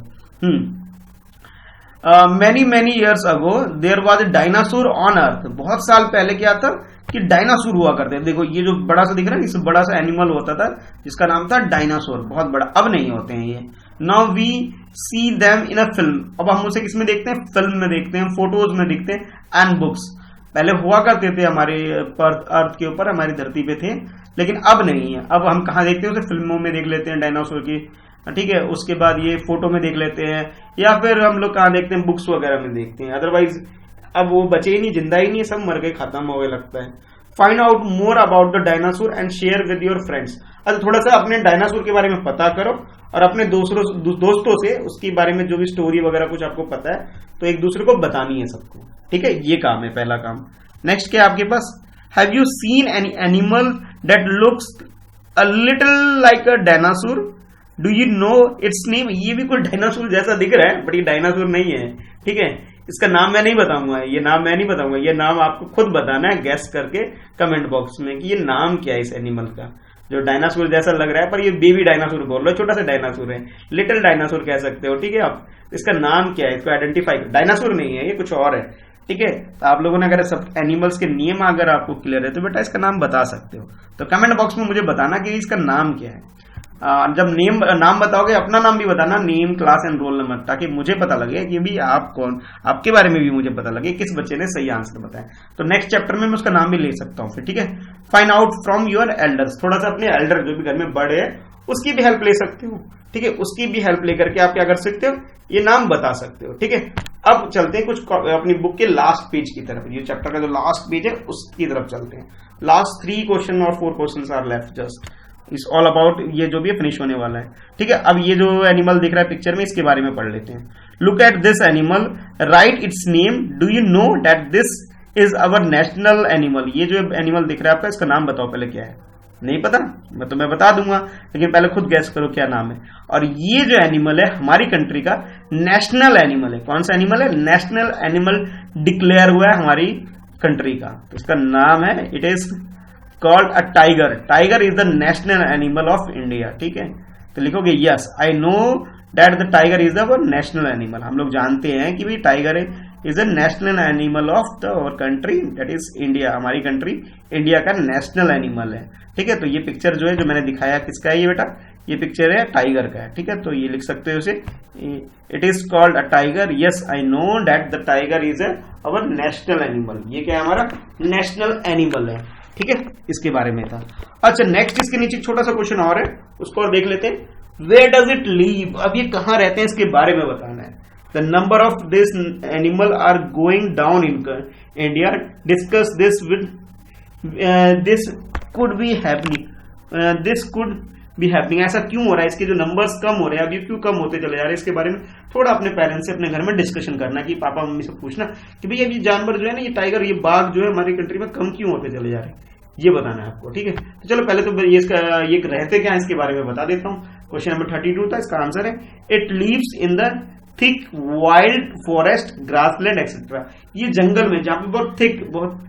Many years ago there was a dinosaur on earth. बहुत साल पहले क्या था कि डायनासोर हुआ करते थे। देखो ये जो बड़ा सा दिख रहा है, इससे बड़ा सा एनिमल होता था जिसका नाम था डायनासोर, बहुत बड़ा। अब नहीं होते हैं ये। Now we see them in a film. अब हम उसे किसमें देखते हैं, फिल्म में देखते हैं, फोटोज में देखते हैं, एंड बुक्स। पहले हुआ करते थे हमारे अर्थ के ऊपर, हमारी धरती पे थे, लेकिन अब नहीं है। अब हम कहाँ देखते हैं उसे, फिल्मों में देख लेते हैं डायनासोर की, ठीक है। उसके बाद ये फोटो में देख लेते हैं, या फिर हम लोग कहाँ देखते हैं, बुक्स वगैरह में देखते हैं। अदरवाइज अब वो बचे ही नहीं, जिंदा ही नहीं, सब मर गए, खत्म हो गए लगता है। Find out more about the dinosaur and share with your friends. अच्छा थोड़ा सा अपने डायनासोर के बारे में पता करो और अपने दोस्तों से उसके बारे में जो भी स्टोरी वगैरह कुछ आपको पता है तो एक दूसरे को बतानी है सबको। ठीक है, ये काम है पहला काम। नेक्स्ट क्या है आपके पास, have you seen any animal that looks a little like a dinosaur, do you know its name. ये भी कोई डायनासोर जैसा दिख रहा है बट ये डायनासोर नहीं है। ठीक है, इसका नाम मैं नहीं बताऊंगा, ये नाम मैं नहीं बताऊंगा, ये नाम आपको खुद बताना है गैस करके कमेंट बॉक्स में कि ये नाम क्या है इस एनिमल का जो डायनासोर जैसा लग रहा है, पर ये बेबी डायनासोर बोल रहे हो, छोटा सा डायनासोर है, लिटिल डायनासोर कह सकते हो। ठीक है, आप इसका नाम क्या है, इसको आइडेंटिफाई, डायनासोर नहीं है ये, कुछ और है। ठीक है, तो आप लोगों ने अगर सब एनिमल्स के नियम अगर आपको क्लियर है तो बेटा इसका नाम बता सकते हो। तो कमेंट बॉक्स में मुझे बताना कि इसका नाम क्या है। जब नाम बताओगे अपना नाम भी बताना, name, class and roll number, ताकि मुझे पता लगे कि भी आप कौन, आपके बारे में भी मुझे पता लगे किस बच्चे ने सही आंसर बताया। तो नेक्स्ट चैप्टर में मैं उसका नाम भी ले सकता हूँ फिर। ठीक है, find out from your elders. थोड़ा सा अपने एल्डर जो भी घर में बड़े हैं उसकी भी हेल्प ले सकते हो। ठीक है, उसकी भी हेल्प लेकर के आप क्या कर सकते हो, ये नाम बता सकते हो। ठीक है, अब चलते हैं कुछ अपनी बुक के लास्ट पेज की तरफ। ये चैप्टर का जो लास्ट पेज है उसकी तरफ चलते हैं। लास्ट 3 क्वेश्चन और 4 question are left, just it's all about, ये जो भी फिनिश होने वाला है। ठीक है, अब ये जो एनिमल दिख रहा है पिक्चर में, इसके बारे में पढ़ लेते हैं। Look at this animal, right it's name, do you know that this is our national animal. ये जो एनिमल दिख रहा है आपका, इसका नाम बताओ पहले क्या है। नहीं पता, मैं बता दूंगा, लेकिन पहले खुद गैस करो क्या नाम है। और ये जो एनिमल है हमारी कंट्री का नेशनल एनिमल है। कौन सा एनिमल है, नेशनल एनिमल डिक्लेयर हुआ है हमारी कंट्री का, तो इसका नाम है, it is called a tiger. Tiger is the national animal of India. ठीक है, तो लिखोगे yes I know that the tiger is our national animal. हम लोग जानते हैं कि भाई tiger is a national animal of the our country, that is India. हमारी कंट्री इंडिया का नेशनल एनिमल है। ठीक है, तो ये पिक्चर जो है जो मैंने दिखाया किसका है, ये बेटा ये पिक्चर है टाइगर का है। ठीक है, तो ये लिख सकते हो इसे, it is called a tiger, yes I know that the tiger is our national animal. ये क्या है, हमारा नेशनल एनिमल है। ठीक है, इसके बारे में था। अच्छा नेक्स्ट इसके नीचे छोटा सा क्वेश्चन और है, उसको और देख लेते हैं। वेयर डज इट लीव, अब ये कहां रहते हैं इसके बारे में बताना है। The number of this animal are going down in India, discuss this with this could be happening, this could be happening. ऐसा क्यों हो रहा है, इसके जो नंबर्स कम हो रहे हैं, अभी क्यों कम होते चले जा रहे हैं, इसके बारे में थोड़ा अपने पेरेंट्स से अपने घर में डिस्कशन करना, कि पापा मम्मी से पूछना कि भैया ये जानवर जो है ना, ये टाइगर, ये बाघ जो है हमारी कंट्री में कम क्यों होते चले जा रहे हैं, ये बताना है आपको। ठीक है, तो चलो पहले तो ये इसका ये रहते क्या है इसके बारे में बता देता हूँ। क्वेश्चन नंबर 32 था, इसका आंसर है it leaves in the thick wild forest, grassland etcetera. ये जंगल में, जहां पे बहुत थिक, बहुत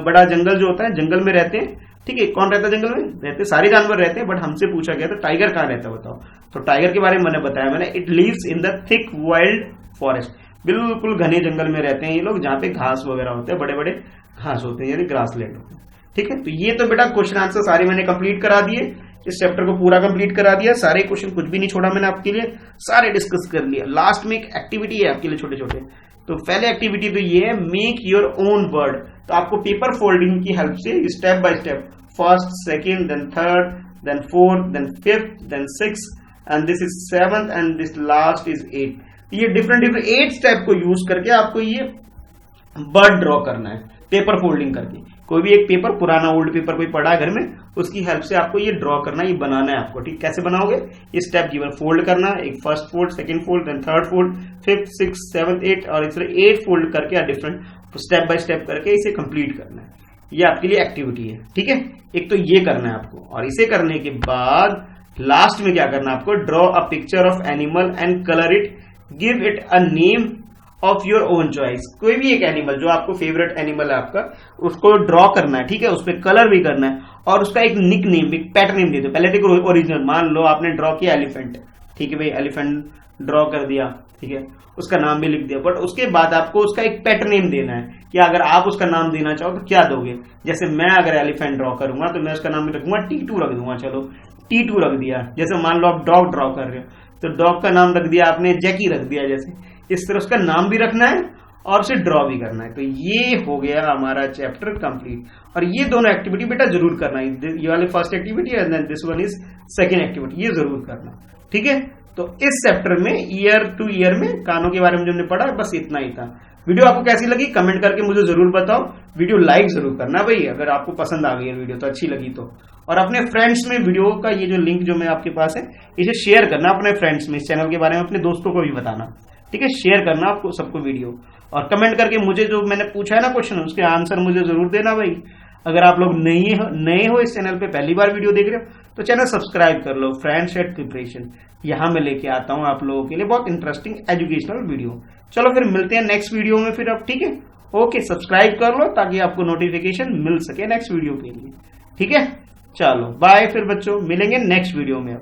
बड़ा जंगल जो होता है, जंगल में रहते हैं। ठीक है, कौन रहता है जंगल में, रहते सारे जानवर रहते हैं, बट हमसे पूछा गया तो टाइगर कहाँ रहता है बताओ। तो टाइगर के बारे में मैंने बताया, मैंने it leaves in the thick wild forest, बिल्कुल घने जंगल में रहते हैं ये लोग, जहां पे घास वगैरह होते हैं, बड़े बड़े घास होते हैं, यानी ग्रासलैंड होते हैं। ठीक है, तो ये तो बेटा क्वेश्चन आंसर सारे मैंने कंप्लीट करा दिए, इस चैप्टर को पूरा कंप्लीट करा दिया, सारे क्वेश्चन कुछ भी नहीं छोड़ा मैंने आपके लिए, सारे डिस्कस कर लिया। लास्ट में एक एक्टिविटी है आपके लिए छोटे छोटे। तो पहले एक्टिविटी तो ये है, मेक योर ओन वर्ड। तो आपको पेपर फोल्डिंग की हेल्प से step by step, first, second, then third, then fourth, then fifth, then sixth, and this is seventh, and this last is 8। ये डिफरेंट 8 स्टेप को use करके आपको ये bird draw करना है, पेपर फोल्डिंग करके। कोई भी एक पेपर, पुराना ओल्ड पेपर कोई पड़ा है घर में, उसकी हेल्प से आपको ये ड्रॉ करना, ये बनाना है आपको। ठीक, कैसे बनाओगे, ये स्टेप गिवन, फोल्ड करना, एक first fold, second fold, then third fold, fifth, six, seventh, 8, और इस तरह 8 फोल्ड करके डिफरेंट स्टेप बाय स्टेप करके इसे कंप्लीट करना है। ये आपके लिए एक्टिविटी है। ठीक है, एक तो ये करना है आपको, और इसे करने के बाद लास्ट में क्या करना है आपको, draw a picture of animal and colour it, give it a name of your own choice. कोई भी एक एनिमल जो आपको फेवरेट एनिमल है आपका, उसको ड्रॉ करना है, ठीक है, उस पर कलर भी करना है और उसका एक निक नेम, एक पेट नेम दे दो। पहले देखो ओरिजिनल, मान लो आपने ड्रॉ किया एलिफेंट, ठीक है भाई, एलिफेंट ड्रॉ कर दिया, ठीक है, उसका नाम भी लिख दिया, बट उसके बाद आपको उसका एक पेट नेम देना है कि अगर आप उसका नाम देना चाहो तो क्या दोगे। जैसे मैं अगर एलिफेंट ड्रॉ करूंगा तो मैं उसका नाम भी रखूंगा T2 रख दूंगा, चलो T2 रख दिया। जैसे मान लो आप डॉग ड्रॉ कर रहे हो तो डॉग का नाम रख दिया आपने जैकी रख दिया, जैसे इस तरह उसका नाम भी रखना है और उसे ड्रॉ भी करना है। तो ये हो गया हमारा चैप्टर कंप्लीट। और ये दोनों एक्टिविटी बेटा जरूर करना है, ये वाली first activity and then this one is second activity, ये जरूर करना, ठीक है। तो इस चैप्टर में ईयर टू ईयर में कानों के बारे में जो हमने पढ़ा बस इतना ही था। वीडियो आपको कैसी लगी कमेंट करके मुझे जरूर बताओ। वीडियो लाइक जरूर करना भाई अगर आपको पसंद आ गई है वीडियो तो, अच्छी लगी तो। और अपने फ्रेंड्स में वीडियो का ये जो लिंक जो मैं आपके पास है इसे शेयर करना अपने फ्रेंड्स में, इस चैनल के बारे में अपने दोस्तों को भी बताना, ठीक है। शेयर करना आपको सबको वीडियो, और कमेंट करके मुझे जो मैंने पूछा है ना क्वेश्चन उसके आंसर मुझे जरूर देना भाई। अगर आप लोग नए हो इस चैनल पे, पहली बार वीडियो देख रहे हो तो चैनल सब्सक्राइब कर लो, फ्रेंड्स एट प्रिपरेशन। यहां मैं लेके आता हूं आप लोगों के लिए बहुत इंटरेस्टिंग एजुकेशनल वीडियो। चलो फिर मिलते हैं नेक्स्ट वीडियो में फिर अब, ठीक है। ओके, सब्सक्राइब कर लो ताकि आपको नोटिफिकेशन मिल सके नेक्स्ट वीडियो के लिए, ठीक है। चलो बाय फिर बच्चों, मिलेंगे नेक्स्ट वीडियो में अब।